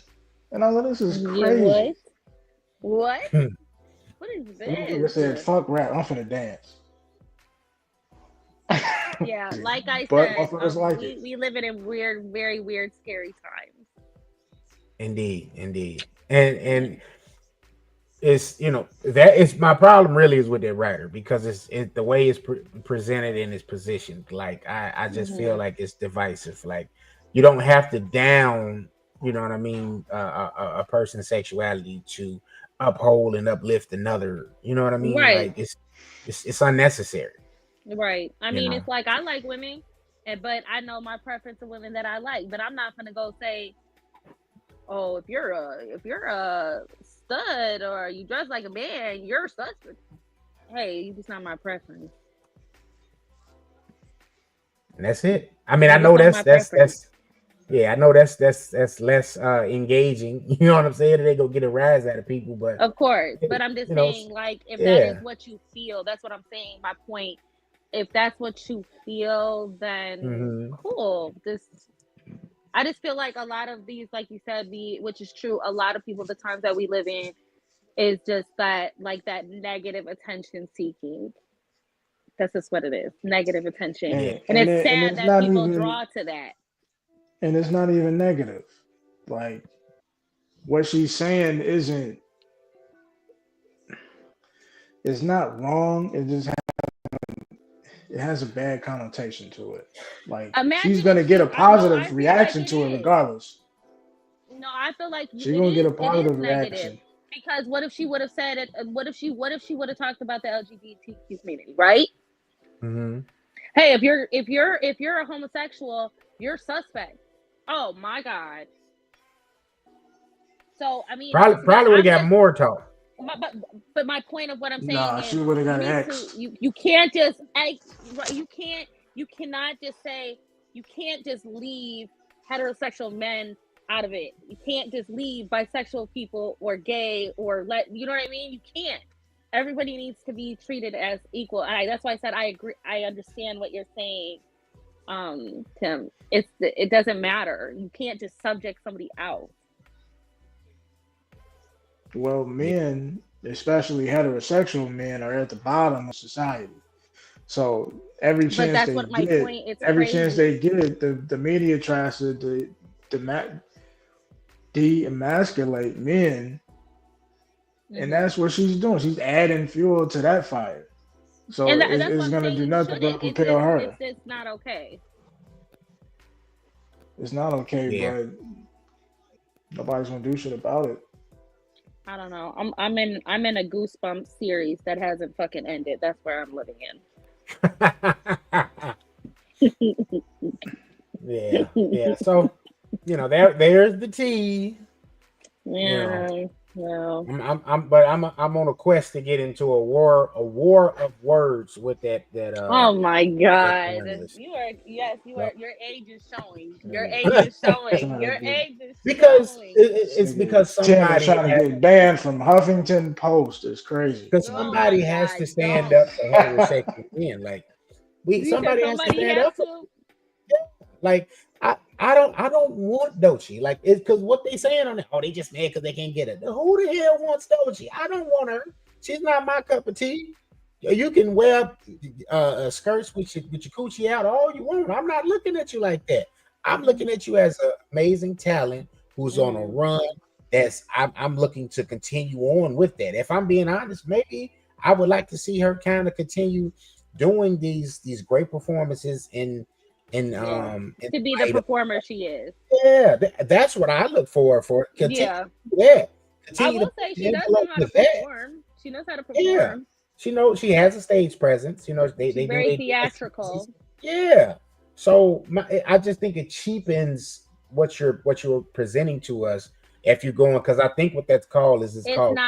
and I was like, "This is crazy." What? What is this? He said, "Fuck rap, I'm finna dance." Yeah, like I said, we live in weird, very weird, scary times. Indeed, and it's that is my problem. Really, is with that writer because it's the way it's presented and it's positioned. Like I just feel like it's divisive. Like you don't have to down, you know what I mean, a person's sexuality to uphold and uplift another. You know what I mean? Right. Like it's unnecessary. Right. I mean, it's like I like women, but I know my preference of women that I like. But I'm not gonna go say, "Oh, if you're a stud or you dress like a man, you're a stud." Hey, it's not my preference. And that's it. I mean, I know that's yeah, I know that's less engaging. You know what I'm saying? They go get a rise out of people, but of course. But I'm just saying, like, if that is what you feel, that's what I'm saying. My point. If that's what you feel, then cool. I just feel like a lot of these, like you said, which is true, a lot of people, the times that we live in, is just that, like that negative attention seeking. That's just what it is, negative attention. And it's sad that people draw to that. And it's not even negative. Like, what she's saying it's not wrong. It just has a bad connotation to it. Like she's gonna get a positive reaction to it regardless. No, I feel like she's gonna get a positive reaction. Because what if she would have said it? What if she would have talked about the LGBTQ community, right? Mm-hmm. Hey, if you're a homosexual, you're suspect. Oh my God. So I mean, Probably would have got more talk. but my point of what I'm saying Nah, is she would have you got need X. to you can't just you cannot just say you can't just leave heterosexual men out of it. You can't just leave bisexual people or gay or you know what I mean? You can't. Everybody needs to be treated as equal. And that's why I said I agree. I understand what you're saying, Tim. It doesn't matter. You can't just subject somebody out. Well, men, especially heterosexual men, are at the bottom of society. So every But chance that's they what my get, point. It's every chance crazy. they get, the media tries to de-emasculate men, and that's what she's doing. She's adding fuel to that fire. So And that's what it's I'm gonna saying. do You nothing but shouldn't. propel her. It's just not okay. It's not okay, Yeah. but nobody's gonna do shit about it. I don't know. I'm in a Goosebumps series that hasn't fucking ended. That's where I'm living in. Yeah. So, there's the tea. Yeah. No. I'm on a quest to get into a war of words with that. Oh my God! analyst. You are Yep. Your age is showing. Your age is showing. Your age is Because showing. it's because Tim is somebody trying to get banned from Huffington Post. It's crazy. because Oh somebody my has God! to stand Don't. up for heterosexual men. Like You said somebody has to somebody stand has up for. to. Like I don't want Doechi. Like it's because what they saying on it. Oh, they just mad because they can't get it. Who the hell wants Doechi? I don't want her. She's not my cup of tea. You can wear skirts with your coochie out all you want. I'm not looking at you like that. I'm looking at you as an amazing talent who's on a run. I'm looking to continue on with that. If I'm being honest, maybe I would like to see her kind of continue doing these great performances to be the performer she is. Yeah, that's what I look for. Yeah. I will say she does know how to perform. She knows how to perform. Yeah. She has a stage presence. She's very theatrical. Yeah. So I just think it cheapens what you're presenting to us if you're going, because I think what that's called is called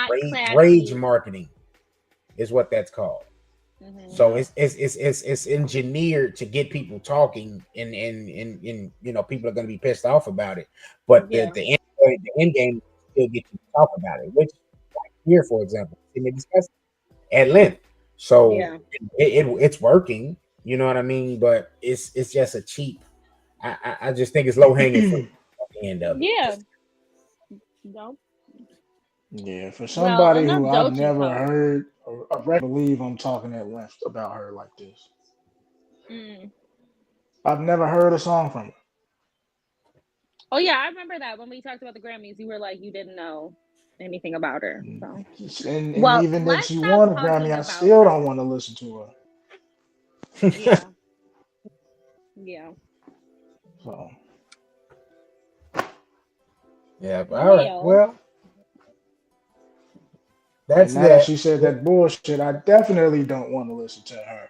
rage marketing, is what that's called. So it's engineered to get people talking, and people are going to be pissed off about it, but the end game still get you to talk about it, which like here, for example, we discussed at length. So it's working, you know what I mean? But it's just a cheap. I just think it's low hanging fruit at the end of it. Yeah. No. Yeah, for somebody who I've never heard, I believe I'm talking at length about her like this. I've never heard a song from her. Oh yeah, I remember that when we talked about the Grammys, you were like you didn't know anything about her. So. And even if she won a Grammy, I still don't want to listen to her. Yeah. Yeah. So. Yeah. All right. Well. That's now that she said that bullshit. I definitely don't want to listen to her.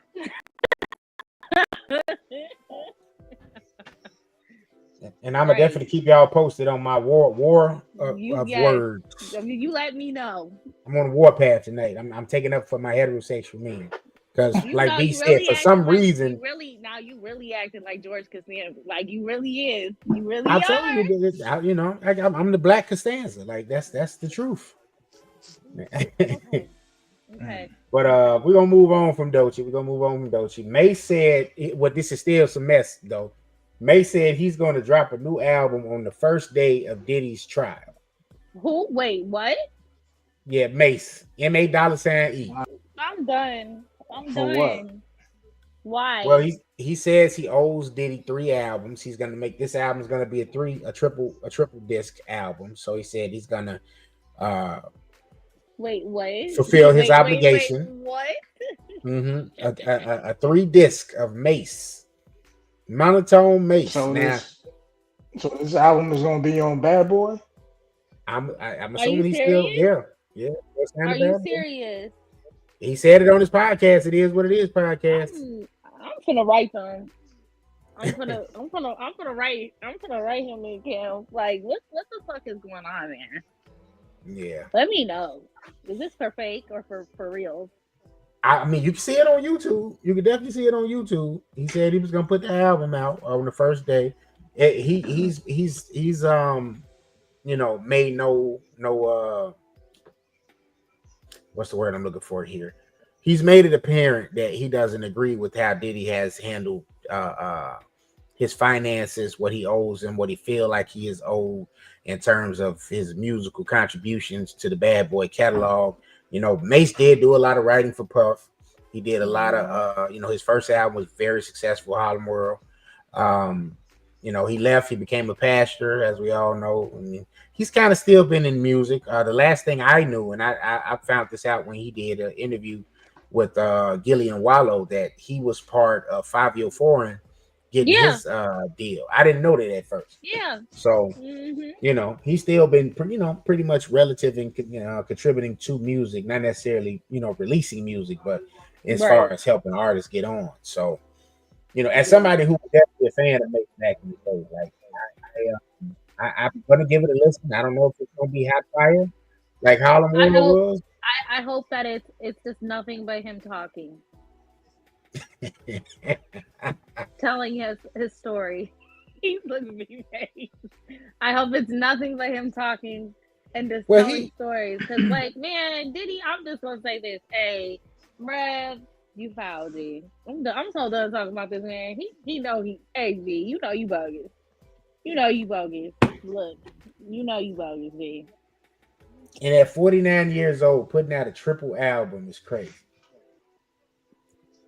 And I'm gonna definitely keep y'all posted on my war of words. You let me know. I'm on a war path tonight. I'm taking up for my heterosexual men, because like B said, for some reason, you really acting like George Costanza. Like you really is. You really I'll are. tell you, I'm the Black Costanza. Like that's the truth. Okay. But we're gonna move on from Doechi. May said this is still some mess though. May said he's gonna drop a new album on the first day of Diddy's trial. Who? Wait, what? Yeah, Mace. M-A$E. I'm done. For what? Why? Well, he says he owes Diddy 3 albums. He's gonna make this album is gonna be a triple disc album. So he said he's gonna fulfill his obligation. What? A 3 disc of Mace, monotone Mace. So this album is gonna be on Bad Boy. I'm assuming he's still yeah. Are you serious? He said it on his podcast. It is what it is. Podcast. I'm finna write them. I'm gonna write him in camp. Like, what the fuck is going on there? Yeah. Let me know. Is this for fake or for real? I mean, you can see it on YouTube. You can definitely see it on YouTube. He said he was gonna put the album out on the first day. He's made no what's the word I'm looking for here? He's made it apparent that he doesn't agree with how Diddy has handled his finances, what he owes and what he feel like he is owed in terms of his musical contributions to the Bad Boy catalog. Mace did do a lot of writing for Puff. He did a lot of his first album was very successful, Harlem World. He left, he became a pastor, as we all know. I mean, he's kind of still been in music. The last thing I knew, and I found this out when he did an interview with Gillian Wallow, that he was part of 5 Year Foreign getting his deal. I didn't know that at first. Yeah. So, he's still been, pretty much relative in contributing to music, not necessarily, releasing music, but as far as helping artists get on. So, as somebody who was definitely a fan of Mace back in the day, like I'm gonna give it a listen. I don't know if it's gonna be hot fire like Harlem World was. I hope that it's just nothing but him talking. Telling his story. He's looking at me. I hope it's nothing but him talking and just telling stories. Because, like, man, Diddy, I'm just gonna say this. Hey, bruh, you foul, G. I'm so done talking about this man. He know hey, G, you know you bogus. You know you bogus. Look, you know you bogus, G. And at 49 years old, putting out a triple album is crazy.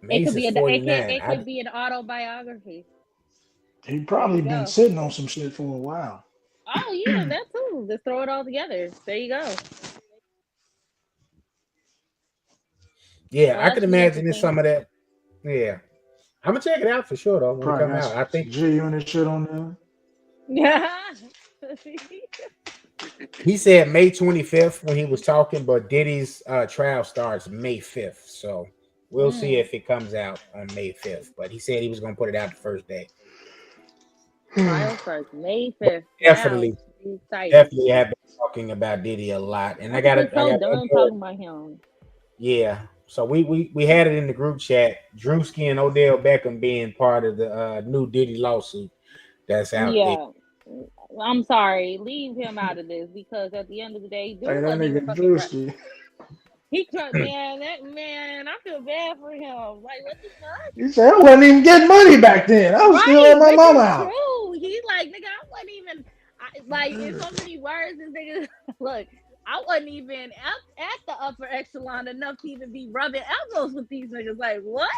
It could be an autobiography. He probably been sitting on some shit for a while. Oh yeah, that too. Just throw it all together. There you go. Yeah, I can imagine it's some of that. Yeah, I'm gonna check it out for sure though when it come out. I think G-Unit shit on there. Yeah. He said May 25th when he was talking, but Diddy's trial starts May 5th. So we'll see if it comes out on May 5th. But he said he was going to put it out the first day. Trial starts May 5th. Definitely have been talking about Diddy a lot. And I got done talking about him. Yeah. So we had it in the group chat. Druski and Odell Beckham being part of the new Diddy lawsuit that's out there. I'm sorry, leave him out of this because at the end of the day, that nigga Druski. He cut man. I feel bad for him. Like, what the fuck? He said I wasn't even getting money back then. I was still at my mama house. True. He's like, nigga, I wasn't even in so many words. This nigga, look, I wasn't even at the upper echelon enough to even be rubbing elbows with these niggas. Like, what?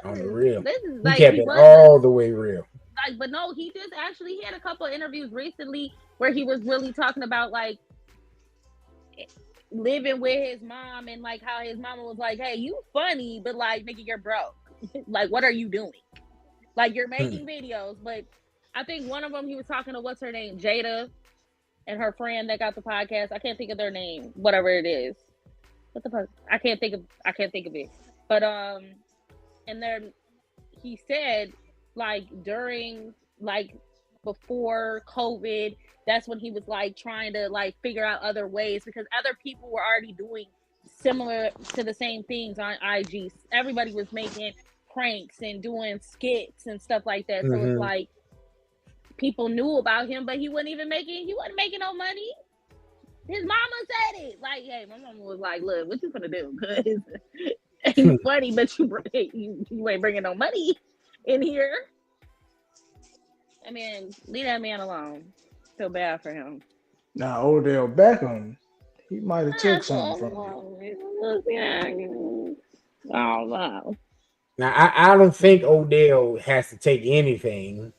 On the real. This is he like kept it all the way real. Like, but no, he had a couple of interviews recently where he was really talking about like living with his mom and like how his mama was like, hey, you funny, but like, nigga, you're broke. Like, what are you doing? Like, you're making videos, but I think one of them he was talking to what's her name, Jada, and her friend that got the podcast. I can't think of their name, whatever it is. What the fuck? I can't think of it. But and then he said like during like before COVID, that's when he was like trying to like figure out other ways because other people were already doing similar to the same things on IG. Everybody was making pranks and doing skits and stuff like that. So it's like people knew about him, but he wasn't making no money. His mama said it. Like, hey, my mama was like, look, what you gonna do? Cause it's funny, but you ain't bringing no money in here. I mean, leave that man alone. Feel bad for him. Now, Odell Beckham, he might have took something from you. Oh, wow. Now, I don't think Odell has to take anything,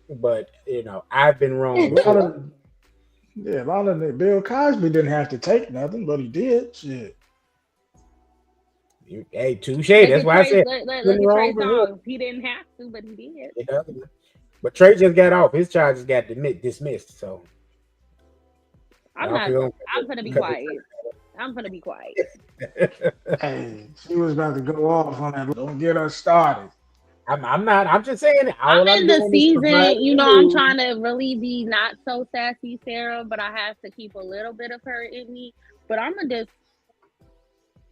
but, I've been wrong. A lot of it. Bill Cosby didn't have to take nothing, but he did. Shit. Hey, touche. That's why I said. Look at Trey Songz. He didn't have to, but he did. But Trey just got off. His charges got dismissed. So I'm gonna be quiet. I'm gonna be quiet. Hey, she was about to go off on that. Don't get us started. I'm not. I'm just saying. I'm All I'm in the doing is season, providing I'm news. trying to really be not so sassy Sarah, but I have to keep a little bit of her in me. But I'm gonna just,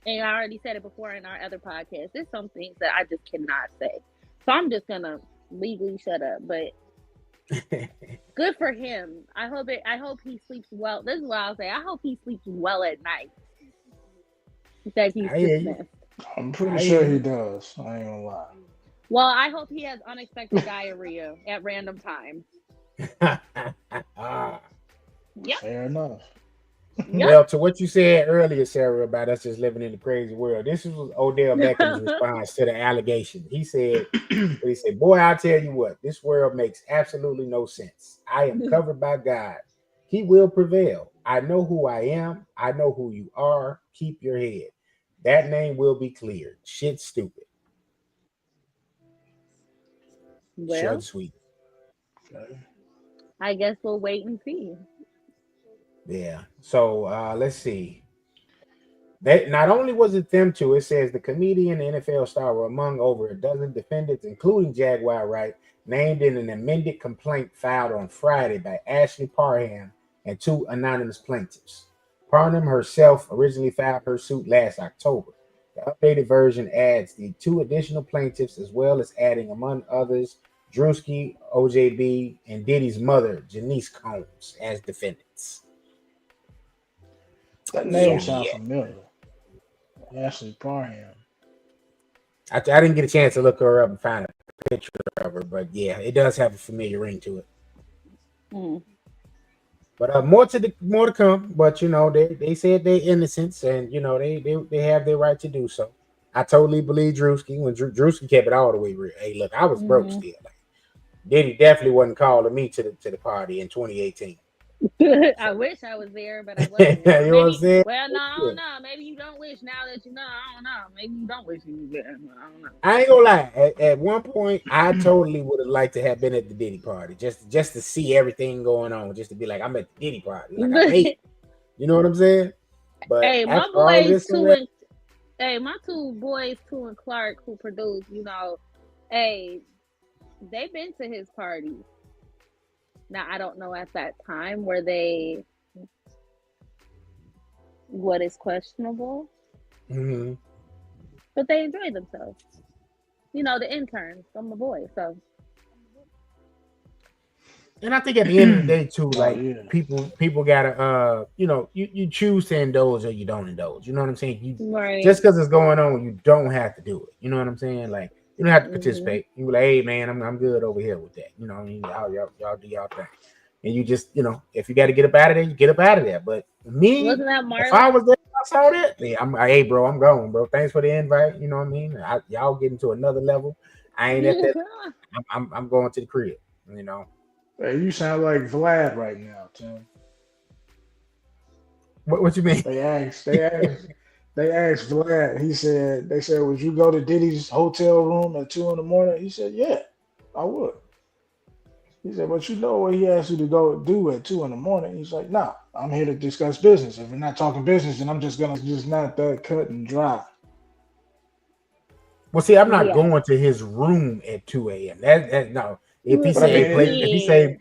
and I already said it before in our other podcast, there's some things that I just cannot say. So I'm just gonna legally shut up. But good for him. I hope he sleeps well. This is what I'll say. I hope he sleeps well at night. That he's dismissed. I'm pretty sure he does. I ain't gonna lie. Well, I hope he has unexpected diarrhea at random times. Yep. Fair enough. Yep. Well, to what you said earlier, Sarah, about us just living in the crazy world, this was Odell Beckham's response to the allegation. He said, boy, I'll tell you what, this world makes absolutely no sense. I am covered by God. He will prevail. I know who I am. I know who you are. Keep your head. That name will be cleared. Shit stupid. Well, short and sweet. Okay. I guess we'll wait and see. Yeah. So let's see. That not only was it them two, it says the comedian and NFL star were among over a dozen defendants, including Jaguar Wright, named in an amended complaint filed on Friday by Ashley Parham and two anonymous plaintiffs. Parham herself originally filed her suit last October. The updated version adds the two additional plaintiffs, as well as adding, among others, Druski, OJB, and Diddy's mother, Janice Combs, as defendants. That name sounds familiar. Ashley Parham. I didn't get a chance to look her up and find a picture of her, but yeah, it does have a familiar ring to it. Mm. But more to come. But they said they're innocent, and they have their right to do so. I totally believe Druski when Druski kept it all the way real. Hey, look, I was broke still. Like, Diddy definitely wasn't calling me to the party in 2018. I wish I was there, but I wasn't. You know what I'm saying? Well, no, I don't know. Maybe you don't wish now that you know. I don't know. Maybe you don't wish you was there. I don't know. I ain't gonna lie. At one point, I totally would have liked to have been at the Diddy party, just to see everything going on, just to be like, I'm at the Diddy party. Like, I hate. You know what I'm saying? But hey, my boys my two boys, Tu and Clark, who produce, hey, they've been to his parties. Now, I don't know at that time were they what is questionable, but they enjoyed themselves. The interns, I'm a boy, so. And I think at the end of the day, too, like people gotta, you choose to indulge or you don't indulge. You know what I'm saying? Right. Just because it's going on, you don't have to do it. You know what I'm saying? Like, you don't have to participate. You be like, hey man, I'm good over here with that. You know what I mean? Y'all do y'all thing. And you just, if you got to get up out of there, you get up out of there. But me, wasn't that Marlon? If I was there, I saw that. Yeah, hey bro, I'm going, bro. Thanks for the invite. You know what I mean? Y'all getting to another level. I ain't at that. I'm going to the crib. Hey, you sound like Vlad right now, Tim. What you mean? They asked Vlad. They said, would you go to Diddy's hotel room at 2 a.m? He said, yeah, I would. He said, but you know what he asked you to go do at 2 a.m? He's like, nah, I'm here to discuss business. If we're not talking business, then I'm just not that cut and dry. Well, see, I'm not going to his room at 2 a.m. That no. If he say,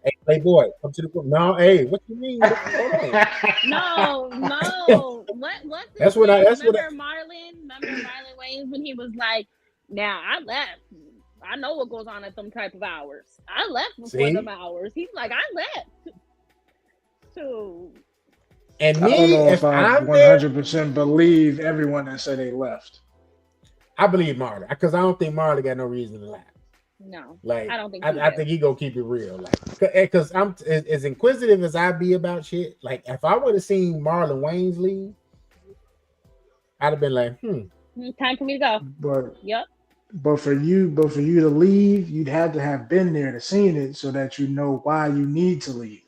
hey, Playboy, come to the room. No, hey, what you mean? No. That's what remember Marlon Wayans when he was like, now I left. I know what goes on at them type of hours. I left before them hours. He's like, I left. So, and me, I don't know if I 100% believe everyone that said they left. I believe Marlon because I don't think Marlon got no reason to lie. No, like I don't think. I think he gonna keep it real, like, because I'm as inquisitive as I be about shit. Like, if I would have seen Marlon Wayans leave, I'd have been like, time for me to go. But for you to leave, you'd have to have been there to seen it, so that you know why you need to leave.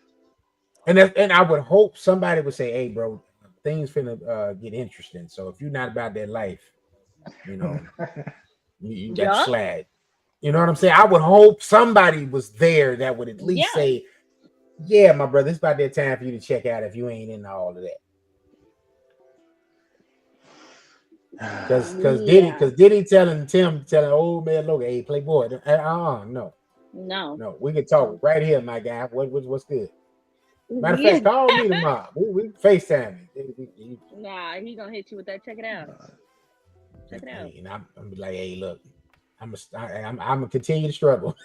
And I would hope somebody would say, "Hey, bro, things finna get interesting. So if you're not about that life, you got to slide." You know what I'm saying? I would hope somebody was there that would at least say, yeah, my brother, it's about that time for you to check out if you ain't into all of that. Because Diddy telling old man Logan, hey, Playboy, no, we can talk right here, my guy. What's good? Matter of fact, call me tomorrow. We FaceTime. Nah, he gonna hit you with that. Check it out. Check it out. And I'm like, hey, look, I'm gonna continue to struggle.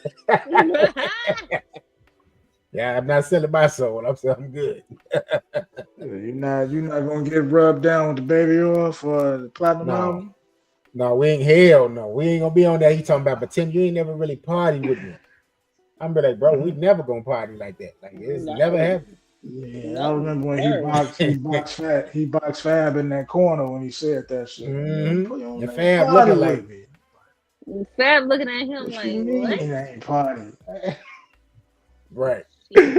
Yeah, I'm not selling my soul. I'm good. You're not gonna get rubbed down with the baby oil for the platinum album? No, we ain't hell no. We ain't gonna be on that. He talking about, but Tim, you ain't never really partied with me. I'm be like, bro, we never gonna party like that. Like it's never happened. Yeah, I remember when he boxed Fab in that corner when he said that shit. Mm-hmm. And Fab looking like me. Fab looking at him what like, you mean what? Ain't party. Right.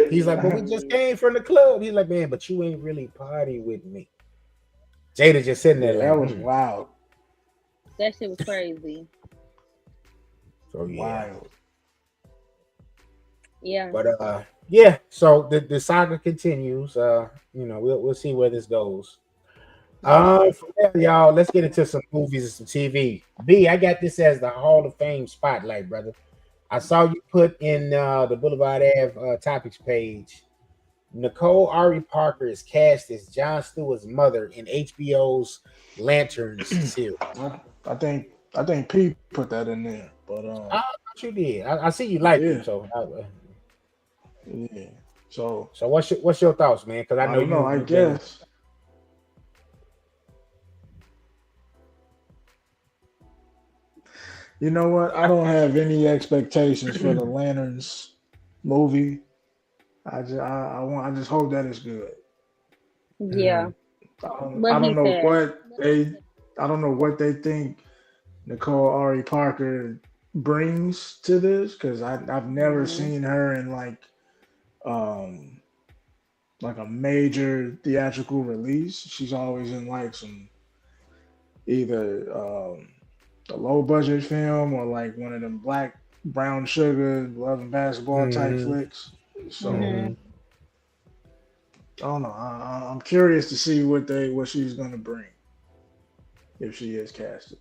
He's like, but we just came from the club. He's like, man, but you ain't really party with me. Jada just sitting there. That was wild. That shit was crazy. So yeah. Wild. Yeah. But yeah, so the saga continues. We'll see where this goes. From there, y'all, let's get into some movies and some TV. B, I got this as the Hall of Fame spotlight, brother. I saw you put in the BlvdAVe topics page. Nicole Ari Parker is cast as Jon Stewart's mother in HBO's Lanterns series. I think Pete put that in there, but I thought you did. I see you like him, so yeah. So what's your thoughts, man? Because I know I guess. You know what? I don't have any expectations for the Lanterns movie. I just hope that it's good. Yeah. I don't know what they think Nicole Ari Parker brings to this, because I've never seen her in like a major theatrical release. She's always in like some either a low budget film or like one of them black brown sugar love and basketball type flicks. So I don't know. I'm curious to see what she's gonna bring if she is casted.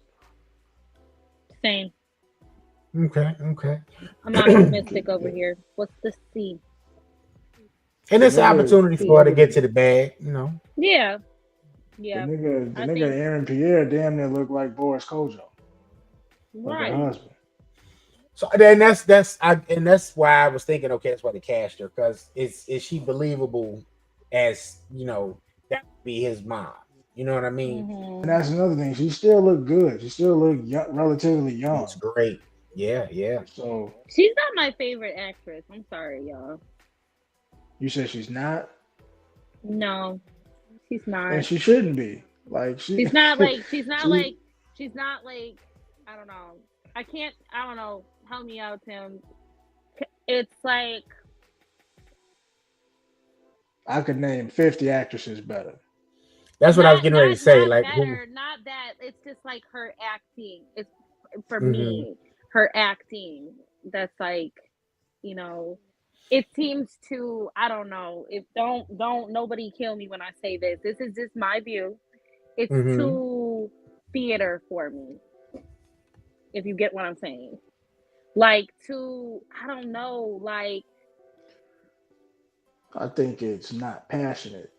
Same. Okay. I'm optimistic over here. What's the C? And it's an opportunity for her to get to the bag, you know. Yeah. The nigga Aaron Pierre damn near looked like Boris Kojo. Right. Like her husband. So then that's why I was thinking, okay, that's why they cast her, because is she believable as, that would be his mom. You know what I mean? Mm-hmm. And that's another thing. She still looked good. She still looked relatively young. It's great. Yeah. So she's not my favorite actress. I'm sorry, y'all. You said she's not? No, she's not. And she shouldn't be. Like she's not like I don't know. I don't know. Help me out, Tim. It's like I could name 50 actresses better. That's what I was getting ready to say. Like better, not that. It's just like her acting. It's for me, her acting. That's like, it seems to, I don't know. If don't nobody kill me when I say this. This is just my view. It's too theater for me. If you get what I'm saying. Like I don't know, like I think it's not passionate.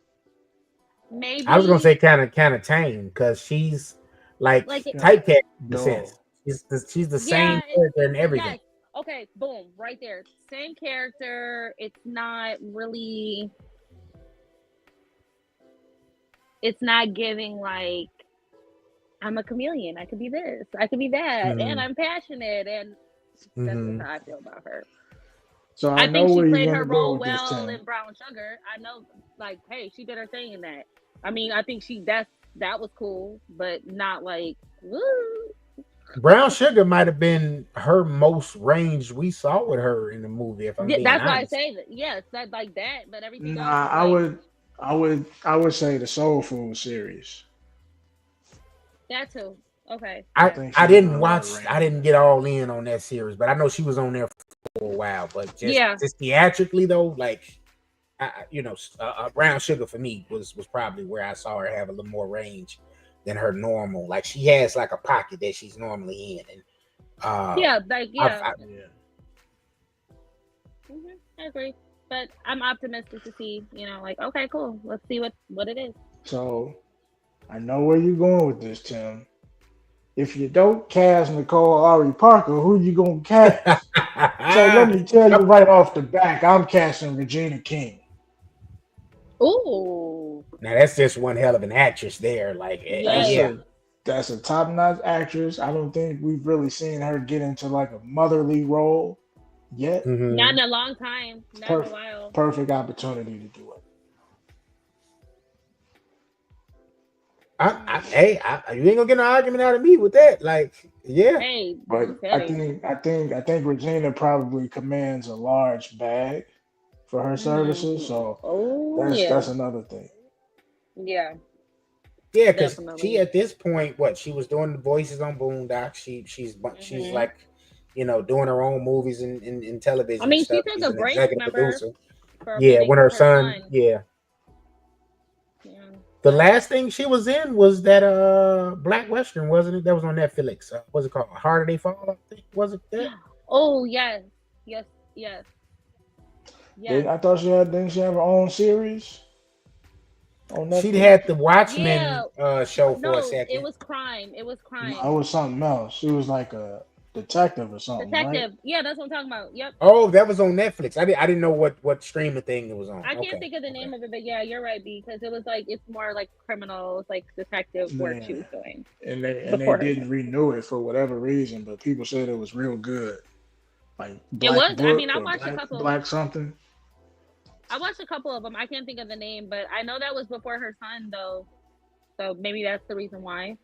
Maybe I was gonna say kind of tame, because she's like typecast in the sense. She's the same character and everything. Yes. Okay, boom, right there. Same character. It's not really. It's not giving like I'm a chameleon. I could be this. I could be that, and I'm passionate, and that's just how I feel about her. So I think she played her role well in Brown Sugar. I know, like, hey, she did her thing in that. I mean, I think that was cool, but not like woo. Brown Sugar might have been her most range we saw with her in the movie. If I'm being that's honest. why I say that. Yes, that like that, but everything else. I would say the Soul Food series. That too. Okay. I didn't watch. I didn't get all in on that series, but I know she was on there for a while. But just theatrically though, like, Brown Sugar for me was probably where I saw her have a little more range than her normal. Like she has like a pocket that she's normally in, and yeah, like yeah. Yeah. I agree, but I'm optimistic to see. Like okay, cool. Let's see what it is. So I know where you're going with this, Tim. If you don't cast Nicole Ari Parker, who you gonna cast? So let me tell you right off the back, I'm casting Regina King. Ooh. Now that's just one hell of an actress there. Like, yeah. That's a top-notch actress. I don't think we've really seen her get into like a motherly role yet. Mm-hmm. Not in a long time. Not in a while. Perfect opportunity to do it. Hey, you ain't gonna get an argument out of me with that. Like, yeah. Hey, but I think Regina probably commands a large bag for her services. So that's another thing. Yeah. Yeah, because she at this point, she was doing the voices on Boondocks. She's like, doing her own movies in television. I mean, stuff. She took a break, remember? When her son. Yeah. The last thing she was in was that Black Western, wasn't it? That was on Netflix. What's it called? Harder They Fall, I think. Was it that? Oh yes. I thought didn't she have her own series? She had the Watchmen show for a second. It was crime. No, it was something else. She was like a detective or something. Right? Yeah, that's what I'm talking about. Yep. Oh, that was on Netflix. I didn't know what streaming thing it was on. I can't think of the name of it, but yeah, you're right, because it was like it's more like criminals, like detective work she was doing. And they didn't renew it for whatever reason, but people said it was real good. Like Black it was. Book I mean, I watched a couple. Black something. I watched a couple of them. I can't think of the name, but I know that was before her son, though. So maybe that's the reason why.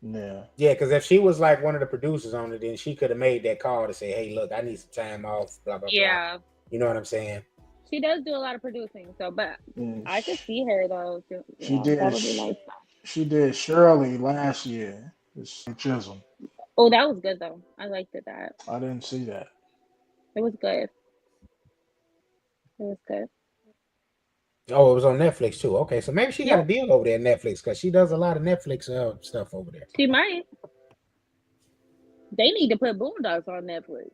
Yeah, because if she was like one of the producers on it, then she could have made that call to say, "Hey, look, I need some time off." Blah blah blah. You know what I'm saying? She does do a lot of producing, so but I could see her though. She did Sheryl Lee last year. Chisholm. Oh, that was good though. I liked it. That I didn't see that. It was good. It was good. Oh, it was on Netflix too. Okay, so maybe she got a deal over there at Netflix because she does a lot of Netflix stuff over there. She might. They need to put Boondocks on Netflix.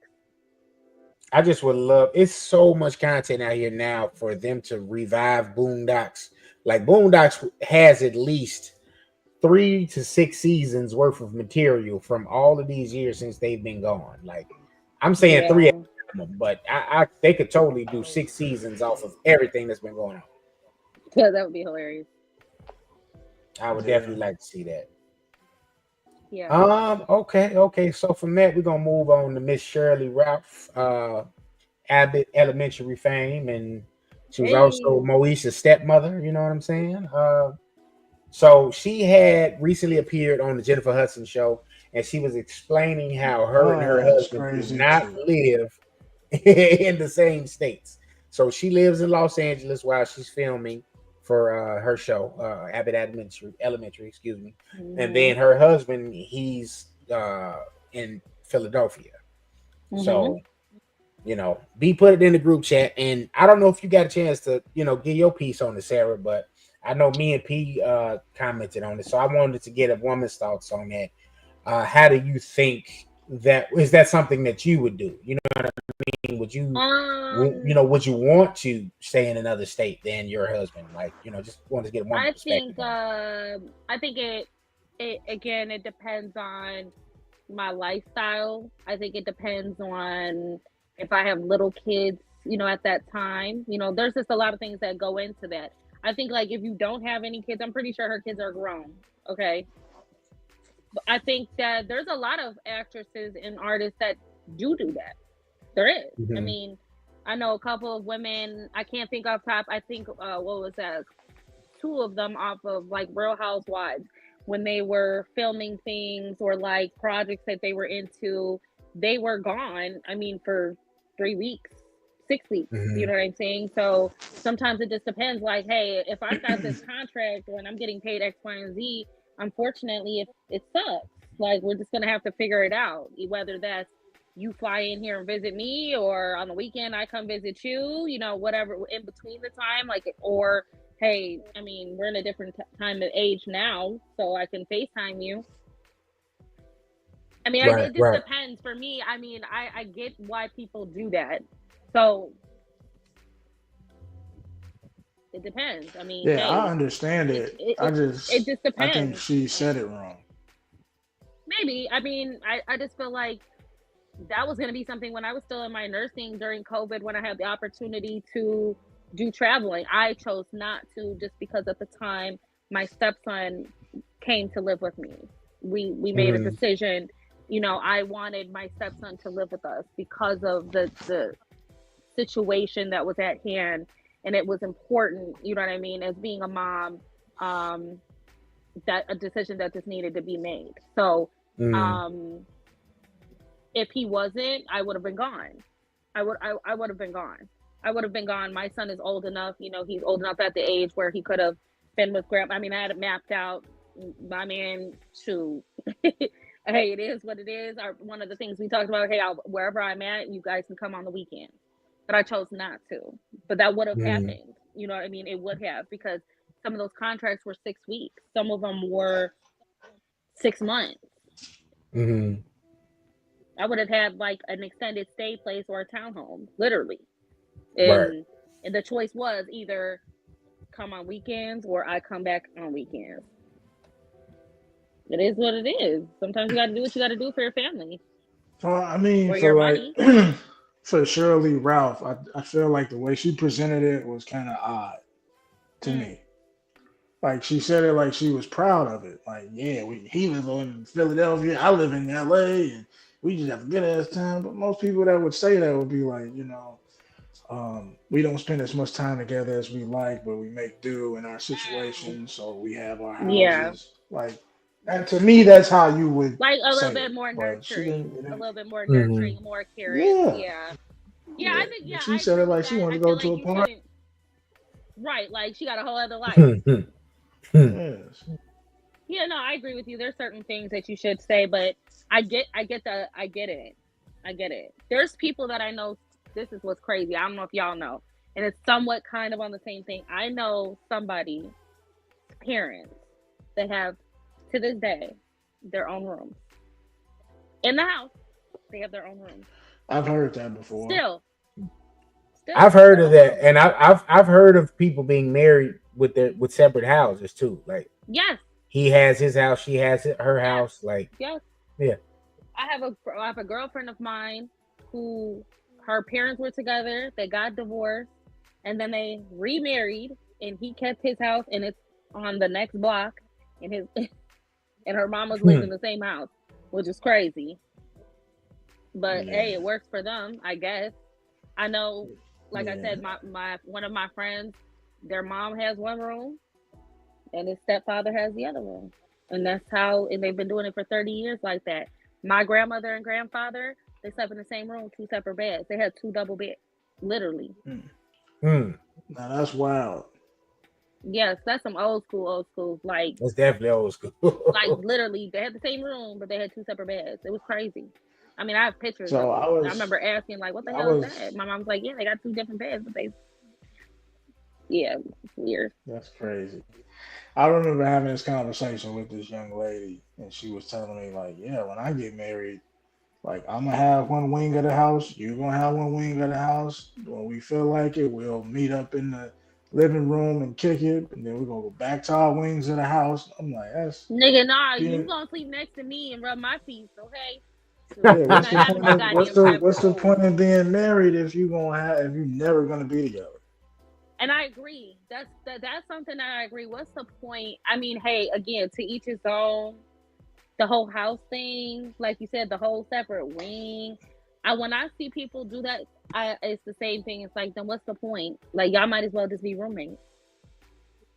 I just would love. It's so much content out here now for them to revive Boondocks. Like Boondocks has at least 3 to 6 seasons worth of material from all of these years since they've been gone. Like I'm saying 3, but they could totally do 6 seasons off of everything that's been going on. Yeah, that would be hilarious. I would definitely like to see that. Yeah. Okay. So from that, we're gonna move on to Miss Sheryl Lee Ralph, Abbott Elementary fame, and she was also Moesha's stepmother. You know what I'm saying? So she had recently appeared on the Jennifer Hudson show, and she was explaining how her and her husband do not live in the same states. So she lives in Los Angeles while she's filming for her show, Abbott Elementary, excuse me. Mm-hmm. And then her husband, he's in Philadelphia. Mm-hmm. So, B put it in the group chat. And I don't know if you got a chance to, give your piece on it, Sarah, but I know me and P commented on it. So I wanted to get a woman's thoughts on that. How do you think is that something that you would do? You know what I mean? Would you, would you want to stay in another state than your husband? Like, just wanted to get one perspective. I think it depends on my lifestyle. I think it depends on if I have little kids, at that time. There's just a lot of things that go into that. I think like if you don't have any kids, I'm pretty sure her kids are grown. Okay. I think that there's a lot of actresses and artists that do that. There is. Mm-hmm. I mean, I know a couple of women. I can't think off top. I think what was that? 2 of them off of like Real Housewives when they were filming things or like projects that they were into. They were gone. I mean, for 3 weeks, 6 weeks. Mm-hmm. You know what I'm saying? So sometimes it just depends. Like, hey, if I've got this contract and I'm getting paid X, Y, and Z. Unfortunately, it sucks. Like, we're just going to have to figure it out. Whether that's you fly in here and visit me or on the weekend I come visit you, whatever in between the time, like, or hey, I mean, we're in a different time of age now, so I can FaceTime you. I mean, it just depends. For me, I mean, I get why people do that. So it depends. I mean, yeah, I understand it. It just depends. I think she said it wrong. Maybe. I mean, I just feel like that was going to be something when I was still in my nursing during COVID, when I had the opportunity to do traveling. I chose not to, just because at the time my stepson came to live with me. We made a decision. You know, I wanted my stepson to live with us because of the situation that was at hand, and it was important, you know what I mean, as being a mom, that a decision that just needed to be made. So if he wasn't, I would have been gone. I would have been gone. I would have been gone. My son is old enough, you know, he's old enough at the age where he could have been with grandma. I mean, I had it mapped out. My man, shoot. Hey, it is what it is. One of the things we talked about, hey, wherever I'm at, you guys can come on the weekend. But I chose not to. But that would have happened. You know what I mean? It would have, because some of those contracts were 6 weeks. Some of them were 6 months. I would have had like an extended stay place or a townhome, literally. And the choice was either come on weekends or I come back on weekends. It is what it is. Sometimes you got to do what you got to do for your family. Well, I mean, for Sheryl Lee Ralph, I feel like the way she presented it was kind of odd to me. Like, she said it like she was proud of it. Like, yeah, he lives in Philadelphia, I live in LA, and we just have a good ass time. But most people that would say that would be like, you know, we don't spend as much time together as we like, but we make do in our situation, so we have our houses. Yeah. Like, and to me, that's how you would like a little bit more nurturing, a little bit more nurturing, more caring. Yeah. I think. Yeah, she said it like she wanted to go to a party. Right, like she got a whole other life. Yes. Yeah, no, I agree with you. There's certain things that you should say, but I get it. There's people that I know. This is what's crazy. I don't know if y'all know, and it's somewhat kind of on the same thing. I know somebody's parents that have, to this day, their own rooms in the house. They have their own rooms. I've heard that before. Still I've heard of that, and I've heard of people being married with separate houses too. Like, yes, he has his house, she has her house. Like, yes, yeah. I have a girlfriend of mine who, her parents were together. They got divorced, and then they remarried, and he kept his house, and it's on the next block, and his and her mama's lived in the same house, which is crazy. But hey, it works for them, I guess. I know, like I said, my one of my friends, their mom has one room, and his stepfather has the other room, and that's how. And they've been doing it for 30 years like that. My grandmother and grandfather, they slept in the same room, 2 separate beds. They had 2 double beds, literally. Now that's wild. Yes, that's some old school. Like, that's definitely old school. Like, literally, they had the same room, but they had 2 separate beds. It was crazy. I mean, I have pictures. So I remember asking, like, what the hell is that? My mom's like, yeah, they got 2 different beds, but it's weird. That's crazy. I remember having this conversation with this young lady, and she was telling me, like, yeah, when I get married, like, I'm going to have one wing of the house, you're going to have one wing of the house. When we feel like it, we'll meet up in the living room and kick it, and then we're going to go back to our wings of the house. I'm like, that's... Nigga, nah, you going to sleep next to me and rub my feet, okay? Yeah, what's the point of being married if you're never going to be together? And I agree. That's something that I agree. What's the point? I mean, hey, again, to each his own. The whole house thing, like you said, the whole separate wing. When I see people do that, it's the same thing. It's like, then what's the point? Like, y'all might as well just be roommates.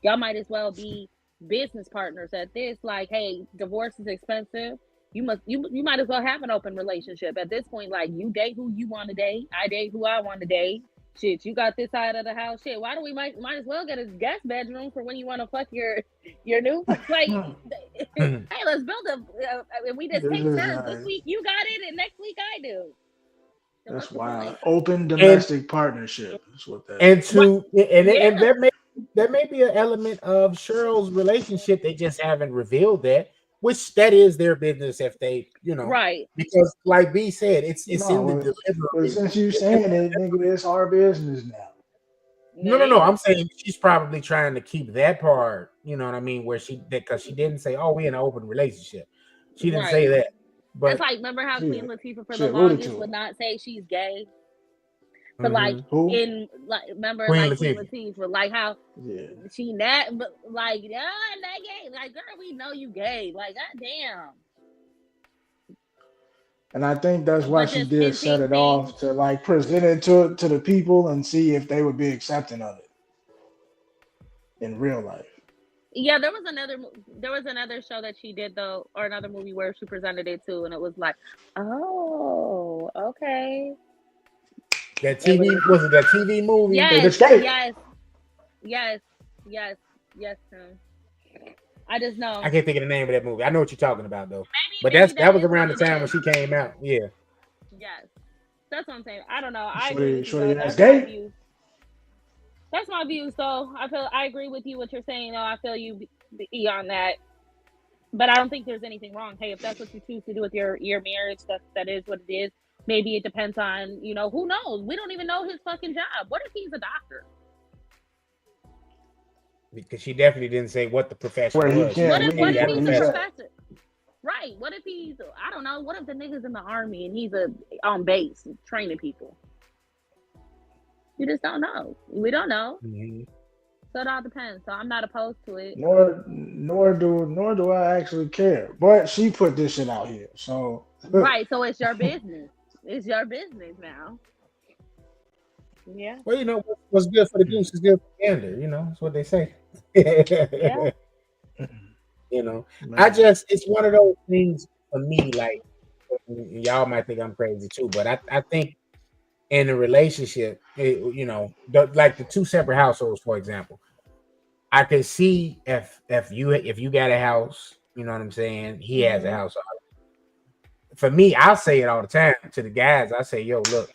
Y'all might as well be business partners at this. Like, hey, divorce is expensive. You might as well have an open relationship at this point. Like, you date who you want to date. I date who I want to date. Shit, you got this side of the house. Shit, why do we might as well get a guest bedroom for when you want to fuck your new, like, hey, let's build and we just take turns. This week you got it, and next week I do. That's wild. Open domestic partnership. That's what that is. And that an element of Cheryl's relationship. They just haven't revealed that, which that is their business if they, right. Because like B said, it's in the But delivery. since you saying it, nigga, it's our business now. No. I'm saying she's probably trying to keep that part. You know what I mean? Where because she didn't say, "Oh, we in an open relationship." She didn't say that. But it's like, remember how Queen Latifah for the alluded longest to would it. not say she's gay, but like Who? remember Queen like Queen Latifah. Latifah, like how Yeah. she not, but like not gay. Like, girl, we know you gay. Like, goddamn. And I think that's why But she just did set hinting it off things. to like present it to the people and see if they would be accepting of it in real life. Yeah, there was another show that she did though, or another movie where she presented it too, and it was like, oh, okay. That TV was it that TV movie? Yes, yes. I just know. I can't think of the name of that movie. I know what you're talking about though. Maybe that was around the time when she came out. Yeah. Yes, that's what I'm saying. I don't know. I Shorty, agree with you. shorty, That's that's my gay? view. That's my view. So I agree with you what you're saying. Though I feel you be on that. But I don't think there's anything wrong. Hey, if that's what you choose to do with your marriage, that is what it is. Maybe it depends on, who knows? We don't even know his fucking job. What if he's a doctor? Because she definitely didn't say what the profession was. What if he's a professor? Right. What if he's, I don't know, what if the nigga's in the army and he's on base training people? You just don't know. We don't know. Mm-hmm. So it all depends. So I'm not opposed to it. Nor do I actually care. But she put this shit out here. So right. So it's your business. It's your business now. Yeah. Well, what's good for the goose is good for the gander. That's what they say. Yeah. It's one of those things for me, like, y'all might think I'm crazy too, but I think in a relationship, like the two separate households, for example, I could see if you got a house, you know what I'm saying, he has a house. For me, I say it all the time to the guys. I say, yo, look,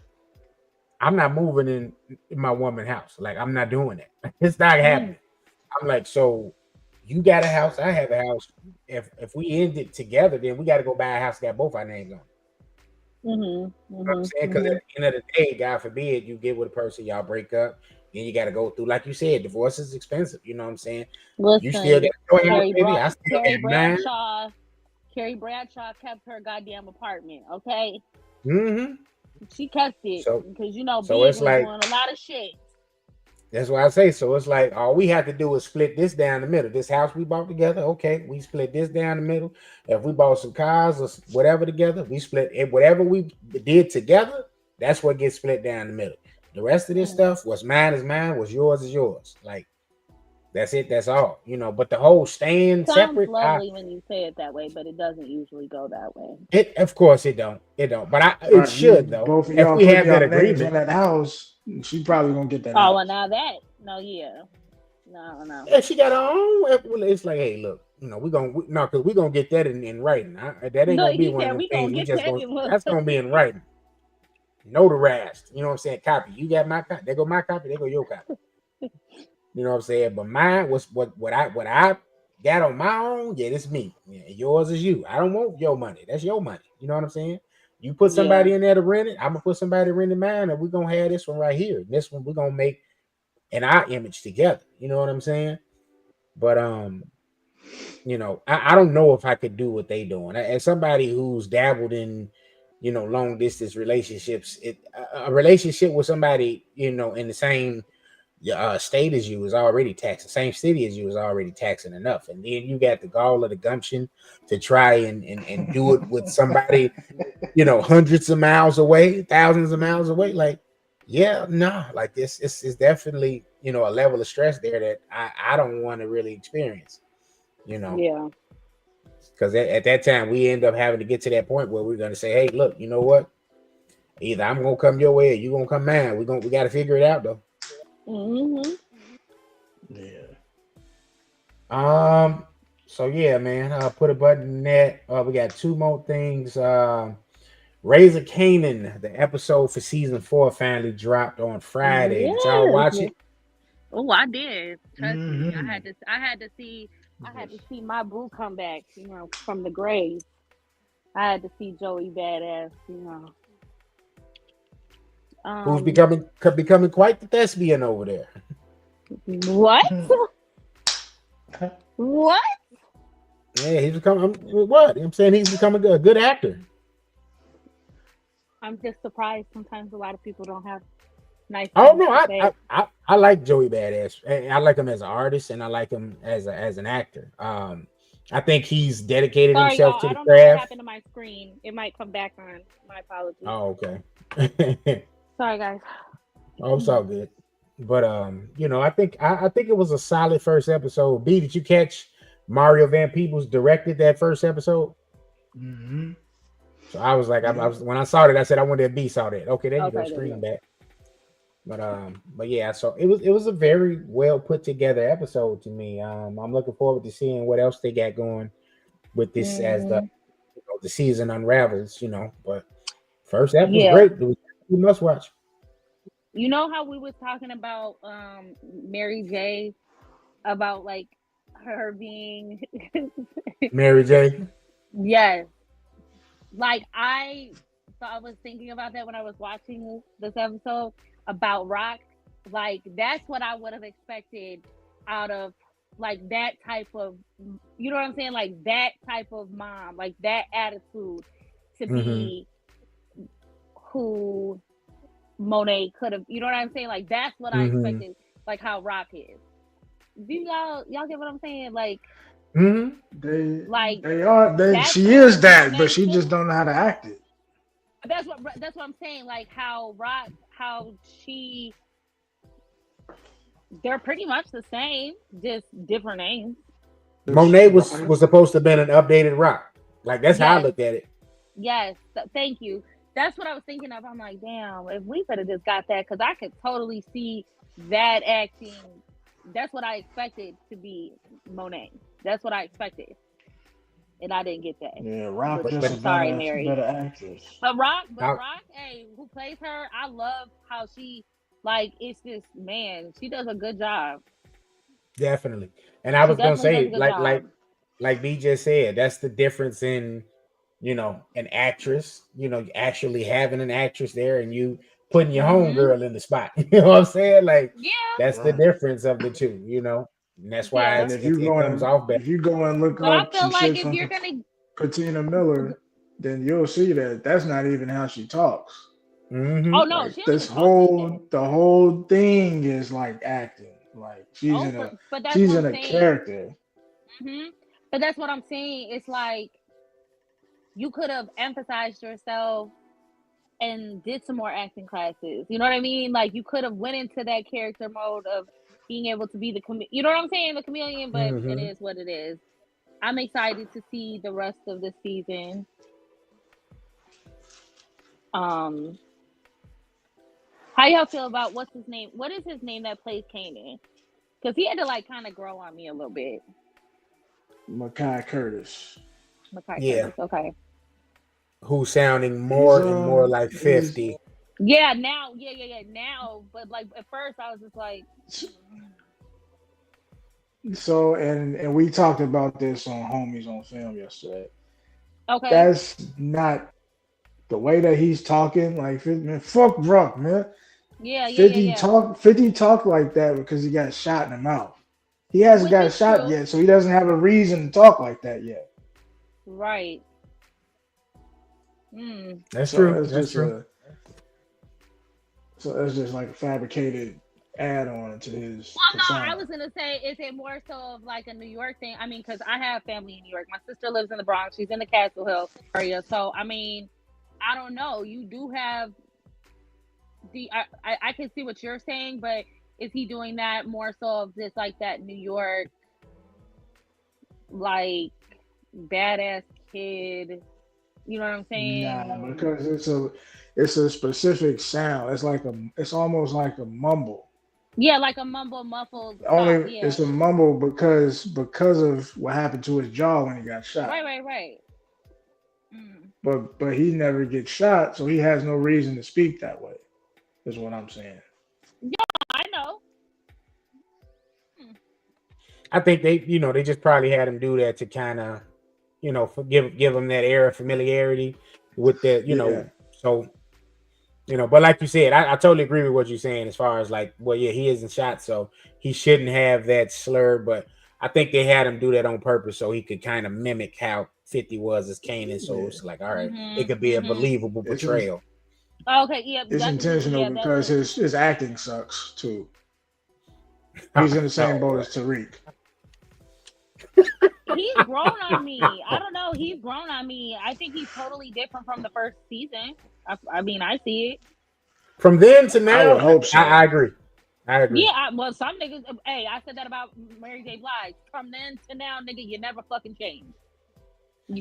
I'm not moving in my woman's house. Like, I'm not doing it. It's not happening. I'm like, so you got a house, I have a house. If we end it together, then we got to go buy a house that got both our names on. You know what I'm saying? Because at the end of the day, God forbid, you get with a person, y'all break up, then you got to go through, like you said, divorce is expensive. You know what I'm saying? Listen, you still get I still get mine. Carrie Bradshaw kept her goddamn apartment, okay? Mm-hmm. She kept it because B was like, doing a lot of shit. That's why I say so. It's like all we have to do is split this down the middle. This house we bought together, okay, we split this down the middle. If we bought some cars or whatever together, we split it. Whatever we did together, that's what gets split down the middle. The rest of this stuff, what's mine is mine, what's yours is yours. Like, that's it. That's all. But the whole staying separate. Sounds lovely when you say it that way, but it doesn't usually go that way. Of course, it don't. It don't. But it should though. Both of if y'all we have that agreement agreement on that house, she probably gonna get that. Oh, house. well, now that no. Yeah, she got her own. It's like, hey, look, we're gonna get that in writing. That ain't gonna be one of the things we just gonna. That's gonna be in writing. Notarized. You know what I'm saying? Copy. You got my copy. There go my copy. There go your copy. You know what I'm saying? But mine was what I got on my own. Yeah, it's me. Yeah, yours is you. I don't want your money. That's your money. You know what I'm saying? You put somebody in there to rent it. I'm gonna put somebody to rent it mine, and we're gonna have this one right here. This one we're gonna make in our image together. You know what I'm saying? But I don't know if I could do what they doing. As somebody who's dabbled in, long distance relationships, a relationship with somebody, in the same state as you is already taxing. Same city as you is already taxing enough, and then you got the gall of the gumption to try and do it with somebody, hundreds of miles away, thousands of miles away. Like, like this, it's definitely a level of stress there that I don't want to really experience. Yeah. Because at that time we end up having to get to that point where we're gonna say, hey, look, you know what? Either I'm gonna come your way or you gonna come mine. We got to figure it out though. Mm-hmm. Yeah. So yeah, man. Put a button in that. We got two more things. Raising Kanan, the episode for season 4 finally dropped on Friday. Did y'all watch it? Oh, I did. Trust me. I had Mm-hmm. to. I had to see. I had to Yes. see my boo come back. From the grave. I had to see Joey badass. Who's Um. becoming quite the thespian over there. What? What? Yeah, he's becoming what? I'm saying he's becoming a good actor. I'm just surprised. Sometimes a lot of people don't have nice Oh things no, to say. I like Joey Badass. I like him as an artist, and I like him as an actor. I think he's dedicated Sorry, himself y'all. to I the don't know what craft. happened to my screen. It might come back on. My apologies. Oh, okay. Sorry, guys. Oh, it's all good. But I think it was a solid first episode. B, did you catch Mario Van Peebles directed that first episode? Mm-hmm. So I was like, I Yeah. was when I saw it, I said I wonder if B saw that. Okay, there you go, Okay, there you screen go. back. But yeah, so it was a very well put together episode to me. I'm looking forward to seeing what else they got going with this as the Mhm. the season unravels. But first ep was Yeah. great. It was you must watch. You know how we was talking about Mary J, about like her being Mary J. yes. Like I was thinking about that when I was watching this episode about Rock. Like that's what I would have expected out of like that type of, you know what I'm saying? Like that type of mom, like that attitude to Mm-hmm. be who Monet could have, you know what I'm saying? Like that's what I Mm-hmm. expected, like how Rock is. Do y'all get what I'm saying? Mm-hmm. They Like they are they. that's She who is that, but Monet she should. just don't know how to act it. That's what I'm saying. Like how Rock, how she, they're pretty much the same, just different names. Just Monet was right. was supposed to have been an updated rock. Like that's how I Yes, looked at it. yes. Thank you. That's what I was thinking of. I'm like, damn, if we could have just got that, because I could totally see that acting. That's what I expected to be Monet. That's what I expected, and I didn't get that. Yeah, Rock Which, just But a sorry, better Mary. better actress. But I, Rock, hey, who plays her? I love how she, like, it's just, man, she does a good job. definitely. And I She was gonna definitely does a say, good like job. like like B just said, that's the difference in an actress, actually having an actress there and you putting your Mm-hmm. homegirl in the spot. You know what I'm saying? Like Yeah, that's the Right. difference of the two. And that's why yeah. And it comes off better. if you go and look But I up some feel like shit if from you're gonna, Patina Miller, then you'll see that that's not even how she talks. oh Mm-hmm. no, she Like don't even talk like that. the whole thing is like acting. Like Oh, but that's what she's I'm in a saying. character. Hmm. But that's what I'm saying. It's like you could have emphasized yourself and did some more acting classes. You know what I mean? Like you could have went into that character mode of being able to be you know what I'm saying, the chameleon. But it Mm-hmm. is what it is. I'm excited to see the rest of the season. Um, how y'all feel about what's his name? What is his name that plays Kanan? Because he had to like kind of grow on me a little bit. Makai Curtis. Makai Yeah. Curtis. Okay. Who's sounding He's more and more like he's 50. Yeah. Now. Yeah. Now, but like at first, I was just like, so and we talked about this on Homies on Film yesterday. okay. That's not the way that he's talking. Like man, fuck Brock, man. Yeah. 50 talk like that because he got shot in the mouth. He hasn't Which got is shot true. yet, so he doesn't have a reason to talk like that yet. Right. Mm. That's So true. it's That's just true. like a fabricated add on to his Well, no, I persona. was gonna say, is it more so of like a New York thing? I mean, because I have family in New York. My sister lives in the Bronx. She's in the Castle Hill area. So, I mean, I don't know. You do have I can see what you're saying, but is he doing that more so of just like that New York, like badass kid? You know what I'm Nah, saying? because it's a specific sound. It's almost like a mumble. Yeah, like a mumble muffled talk. Only Yeah. it's a mumble because of what happened to his jaw when he got shot. Right. Mm. But he never gets shot, so he has no reason to speak that way. Is what I'm saying. I know. I think they, they just probably had him do that to kind of, give him that air of familiarity with that, Yeah. So, but like you said, I totally agree with what you're saying as far as like, well, yeah, he isn't shot, so he shouldn't have that slur. But I think they had him do that on purpose so he could kind of mimic how 50 was as Kanan. So Yeah. it's like, all right, it could be a believable It's portrayal. Okay, yeah, it's intentional because his acting sucks too. He's in the same boat as Tariq. He's grown on me. I don't know. He's grown on me. I think he's totally different from the first season. I mean, I see it. From then to now, I would hope so. I agree. Yeah, well, some niggas. Hey, I said that about Mary J. Blige. From then to now, nigga, you never fucking changed.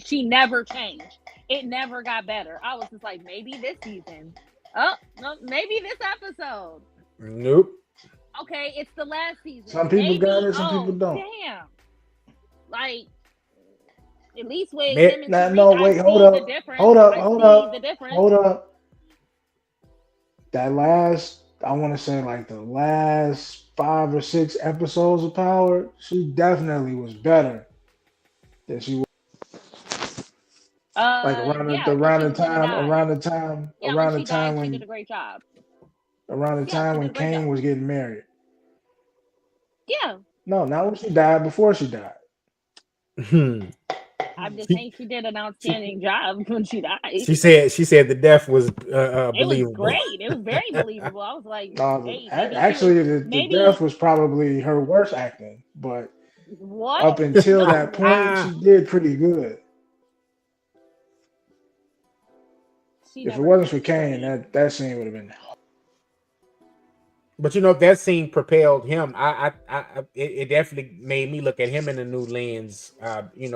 She never changed. It never got better. I was just like, maybe this season. Oh, no, maybe this episode. Nope. Okay, it's the last season. Some people got it, some people don't. Damn. Like, at least with him and Tariq, no, wait, hold up. Hold up. That last, I want to say like the last 5 or 6 episodes of Power, she definitely was better than she was. Like around the time when she did a great job. Around the time when Kane was getting married. Yeah. No, not when she died, before she died. I'm just saying she did an outstanding job when she died. She said the death was believable. It was great. It was very believable. I was like, actually, the death was probably her worst acting, but up until that point, she did pretty good. If it wasn't for Kane, that scene would have been. But if that scene propelled him, it definitely made me look at him in a new lens,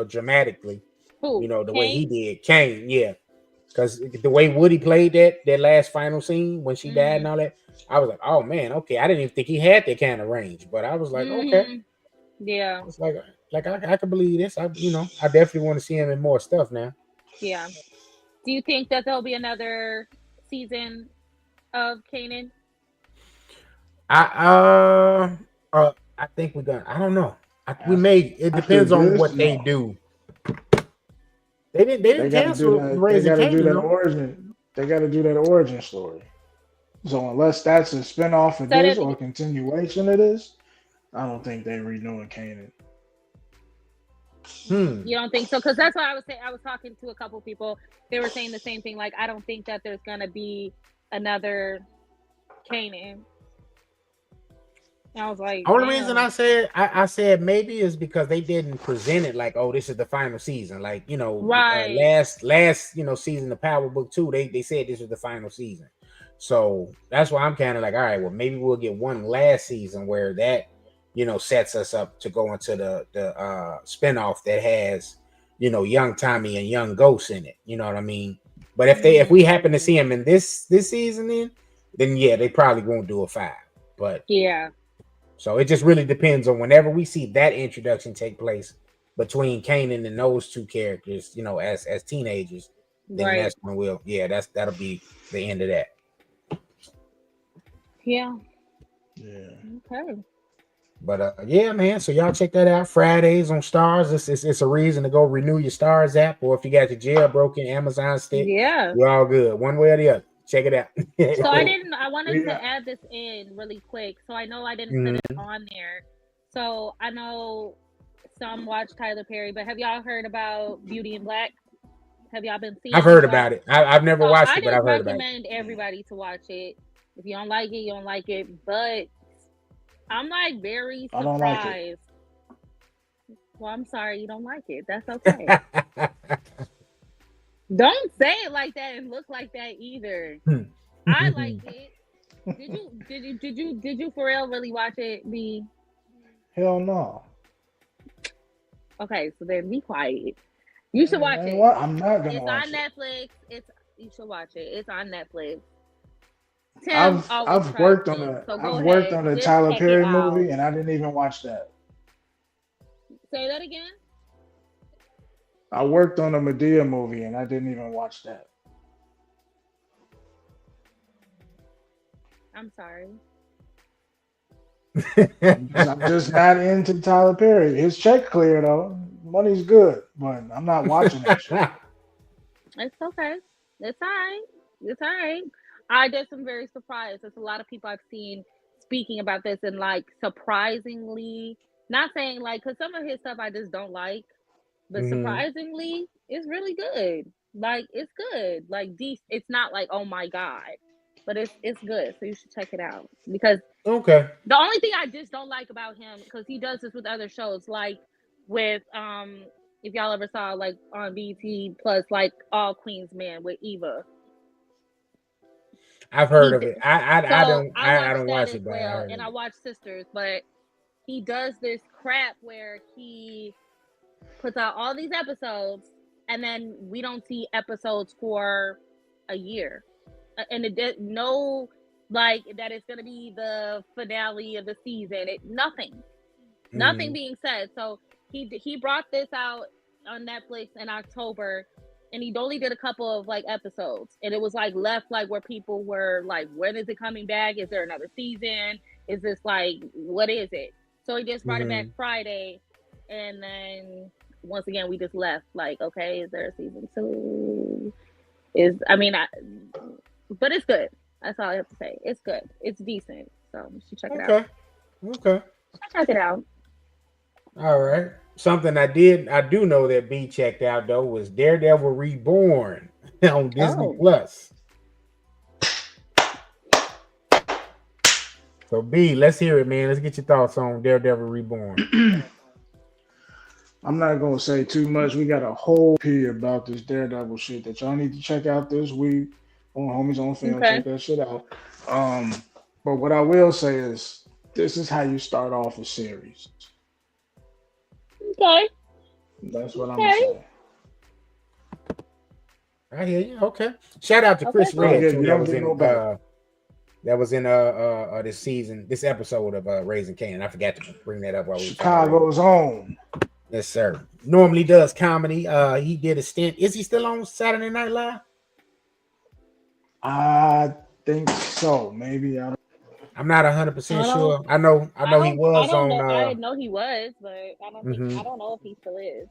dramatically. Who? The Kane? way he did, Kane, yeah. Because the way Woody played that last final scene when she died and all that, I was like, oh man, okay. I didn't even think he had that kind of range, but I was like, okay, yeah. It's like I can believe this. I definitely want to see him in more stuff now. Yeah. Do you think that there'll be another season of Kanan? I think we're gonna. I don't know. We may. It depends on what they do. They didn't cancel Raising Kanan. They got to do that origin. They got to do that origin story. So unless that's a spinoff of this or a continuation of this, I don't think they're renewing Kanan. You don't think so? Because that's what I was saying. I was talking to a couple people. They were saying the same thing. Like, I don't think that there's gonna be another Kanan. And I was like, only reason I said maybe is because they didn't present it like, oh, this is the final season. Like, right. Last season of Power Book 2, they said this was the final season. So that's why I'm kind of like, all right, well, maybe we'll get one last season where that, sets us up to go into the spinoff that has, young Tommy and young Ghost in it. You know what I mean? But if we happen to see him in this season, then yeah, they probably won't do a 5. But yeah. So it just really depends on whenever we see that introduction take place between Kanan and those two characters, as teenagers, then that's when that'll be the end of that. Yeah. Yeah. Okay. But yeah, man. So y'all check that out Fridays on Stars. It's a reason to go renew your Stars app, or if you got your jailbroken Amazon stick, you're all good. One way or the other. Check it out. So I wanted to add this in really quick. So I know I didn't put it on there. So I know some watch Tyler Perry, but have y'all heard about Beauty in Black? Have y'all been seeing? I've heard about it. I've never watched it, but I've heard about it. I recommend everybody to watch it. If you don't like it, you don't like it. But I'm like very surprised. I don't like it. Well, I'm sorry you don't like it. That's okay. Don't say it like that and look like that either. I like it. Did you for real really watch it, B? Hell no. Okay, so then be quiet. You should watch it. What? I'm not gonna watch it. It's on Netflix. You should watch it. It's on Netflix. I've worked on a Tyler Perry movie and I didn't even watch that. Say that again. I worked on a Medea movie and I didn't even watch that. I'm sorry. I'm just not into Tyler Perry. His check clear though. Money's good, but I'm not watching that shit. It's okay. It's all right. It's all right. I just am very surprised. There's a lot of people I've seen speaking about this and like surprisingly, not saying like, because some of his stuff I just don't like, but surprisingly, it's really good. Like it's good. Like it's not like oh my god, but it's good. So you should check it out because Okay. the only thing I just don't like about him because he does this with other shows like with if y'all ever saw like on BT Plus like All Queen's Men with Eva. I've heard of He it. I so I watched don't that watch as it, but I well, heard and of I it. watched Sisters, but he does this crap where he puts out all these episodes, and then we don't see episodes for a year, and it did no like that it's gonna be the finale of the season. Nothing being said. So he brought this out on Netflix in October, and he only did a couple of like episodes, and it was like left like where people were like, when is it coming back? Is there another season? Is this like what is it? So he just brought it back Friday, and then once again we just left like, okay, is there a season 2? But it's good. That's all I have to say. It's good. It's decent. So you should check it out. Okay. Check it out. All right. Something I do know that B checked out though was Daredevil Reborn on Disney Plus. So B, let's hear it, man. Let's get your thoughts on Daredevil Reborn. I'm not gonna say too much. We got a whole P about this Daredevil shit that y'all need to check out this week on Homies on Film. Okay. Check that shit out. But what I will say is this is how you start off a series. Okay. That's what I'm gonna say. I hear you. Okay. Shout out to Chris Red too. That was in this season, this episode of Raising Kanan. I forgot to bring that up while we were Chicago's own. Yes, sir. Normally does comedy. He did a stint. Is he still on Saturday Night Live? I think so. Maybe I'm not 100% sure. I know he was on. I know he was, but I don't know if he still is.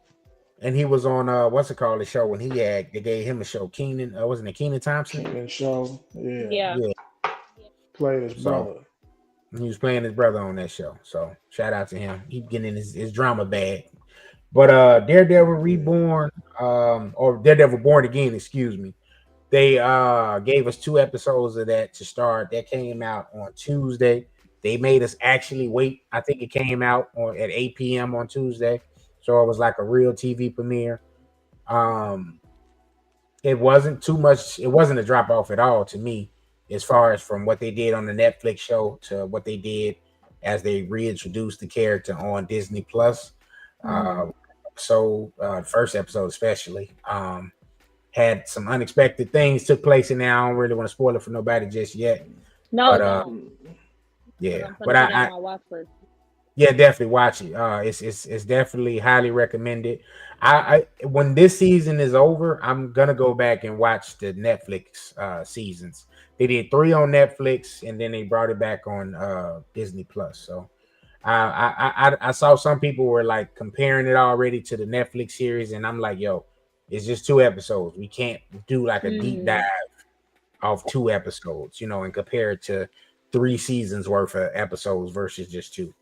And he was on what's it called? The show when they gave him a show. Keenan, wasn't it Keenan Thompson? Keenan show. Yeah. Play his brother. He was playing his brother on that show. So shout out to him. He getting his drama bag. But Daredevil Reborn, or Daredevil Born Again, excuse me. They gave us 2 episodes of that to start. That came out on Tuesday. They made us actually wait. I think it came out at 8 p.m. on Tuesday. So it was like a real TV premiere. It wasn't too much. It wasn't a drop off at all to me, as far as from what they did on the Netflix show to what they did as they reintroduced the character on Disney Plus. First episode especially had some unexpected things took place in there. I don't really want to spoil it for nobody just yet. No, but I definitely watch it. It's definitely highly recommended. I when this season is over, I'm gonna go back and watch the Netflix seasons. They did 3 on Netflix and then they brought it back on Disney Plus. So I saw some people were like comparing it already to the Netflix series, and I'm like, yo, it's just 2 episodes. We can't do like a deep dive of 2 episodes, and compare it to 3 seasons worth of episodes versus just 2.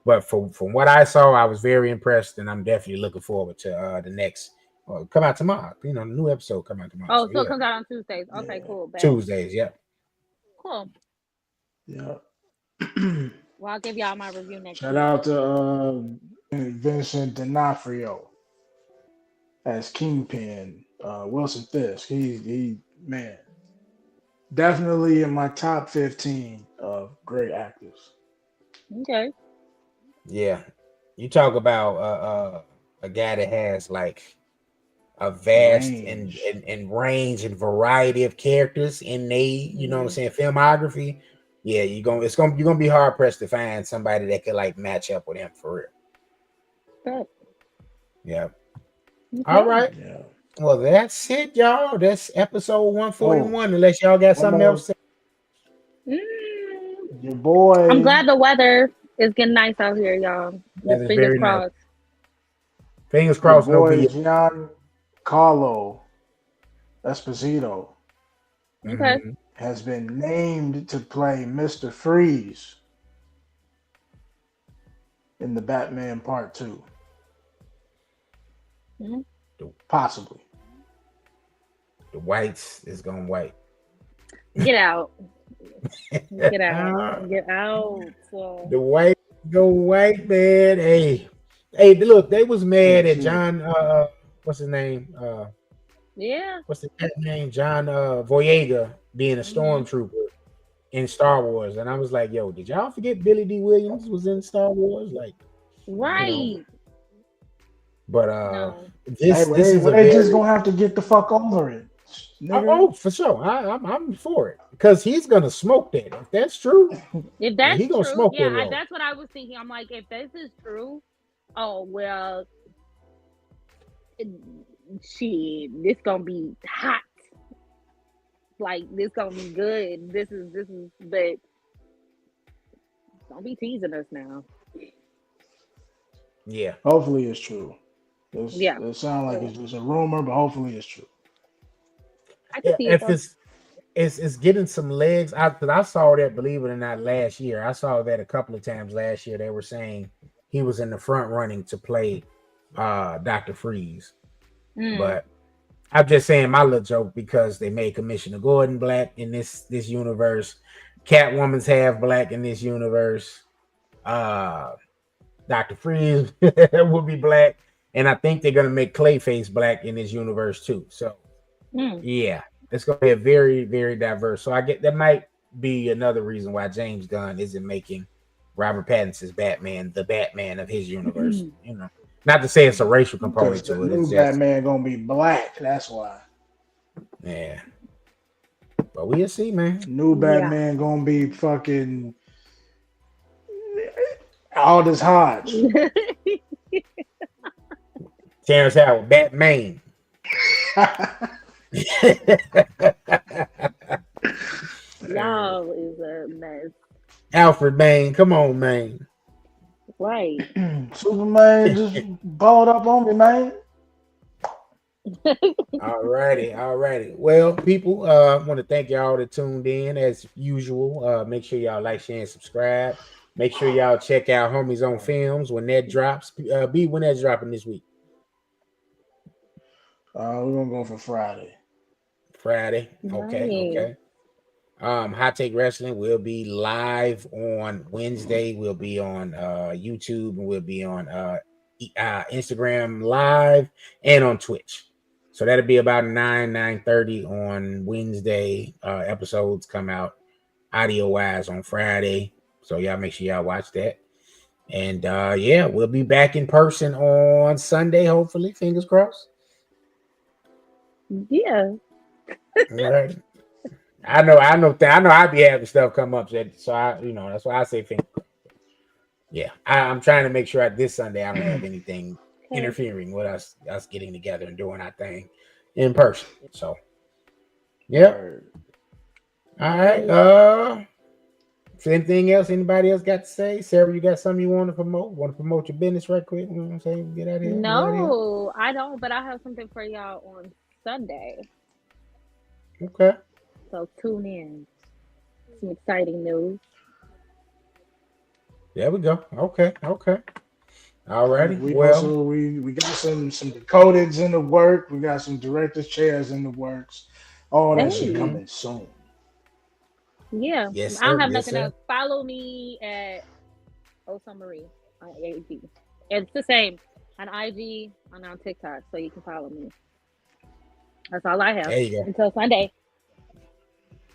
But from what I saw, I was very impressed, and I'm definitely looking forward to the next come out tomorrow. The new episode come out tomorrow. So it comes out on Tuesdays. Okay, cool. Tuesdays, yeah. Cool. Yeah. Well, I'll give y'all my review next Shout out to Vincent D'Onofrio as Kingpin. Wilson Fisk. He man, definitely in my top 15 of great actors. Okay. Yeah, you talk about a guy that has like a vast and range and variety of characters in you know what I'm saying, filmography. Yeah, you're gonna be hard pressed to find somebody that could like match up with him for real. Good. Yeah. Okay. All right. Yeah. Well, that's it, y'all. That's episode 141. Unless y'all got something else to say. Your boy. I'm glad the weather It's getting nice out here, y'all. That is Fingers very nice. crossed. Fingers Your crossed. No boy be. Giancarlo Esposito Okay. has been named to play Mr. Freeze in the Batman Part 2. Possibly. The whites is going white. Get out. Get out. Get out. The white go white, man. Hey, look, they was mad at John. What's his name? Yeah. What's the name? John Boyega being a stormtrooper in Star Wars, and I was like, yo, did y'all forget Billy D. Williams was in Star Wars? Like, right. You know, but No. this is they just gonna have to get the fuck over it. Oh, for sure. I'm for it because he's gonna smoke that. If that's true, if that's he gonna true, smoke yeah, that. That's what I was thinking. I'm like, if this is true, oh well, shit, this gonna be hot. Like this gonna be good. This is, but don't be teasing us now. Yeah. Hopefully it's true. It sounds like it's just a rumor, but hopefully it's true. I can see if it. It's getting some legs. I saw that, believe it or not, last year. I saw that a couple of times last year. They were saying he was in the front running to play Dr. Freeze. But I'm just saying my little joke because they made Commissioner Gordon black in this universe. Catwoman's half black in this universe. Dr. Freeze will be black. And I think they're going to make Clayface black in this universe too. So, yeah, it's going to be a very, very diverse. So I get that might be another reason why James Gunn isn't making Robert Pattinson's Batman the Batman of his universe. You know, not to say it's a racial component to it. New Batman going to be black. That's why. Yeah. But we'll see, man. New Batman going to be fucking Aldous Hodge. Terrence Howard, Batman. Y'all is a mess. Alfred Bane, come on, man. Right. Superman just balled up on me, man. All righty. Well, people, I want to thank y'all that tuned in as usual. Make sure y'all like, share, and subscribe. Make sure y'all check out Homies on Films when that drops. When that's dropping this week? We're gonna go for Friday. Okay. Hot Take Wrestling will be live on Wednesday. We'll be on YouTube and we'll be on Instagram Live and on Twitch. So that'll be about 9:30 on Wednesday. Episodes come out audio wise on Friday. So y'all make sure y'all watch that. And we'll be back in person on Sunday, hopefully. Fingers crossed. Yeah. All right. I know I be having stuff come up, so that's why I say fingers crossed. Yeah, I'm trying to make sure this Sunday I don't have anything interfering with us getting together and doing our thing in person. So, yeah. All right. Anything else? Anybody else got to say? Sarah, you got something you want to promote? Want to promote your business right quick? You know what I'm saying? Get out of here. No, I don't. But I have something for y'all on Sunday. Okay. So tune in. Some exciting news. There we go. Okay. All righty. We got some decodeds in the work. We got some director's chairs in the works. All that shit coming soon. Yeah. Yes, I don't have nothing else. Follow me at Osamarie on IG. It's the same on IG and on TikTok, so you can follow me. That's all I have. There you go. Until Sunday.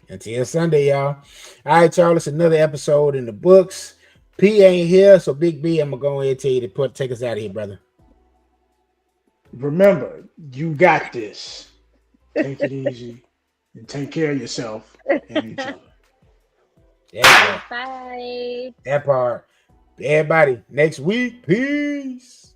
Until Sunday, y'all. All right, y'all. It's another episode in the books. P ain't here, so Big B, I'm gonna go ahead and tell you to take us out of here, brother. Remember, you got this. Take it easy and take care of yourself and each other. There you go. Bye. That part. Everybody, next week. Peace.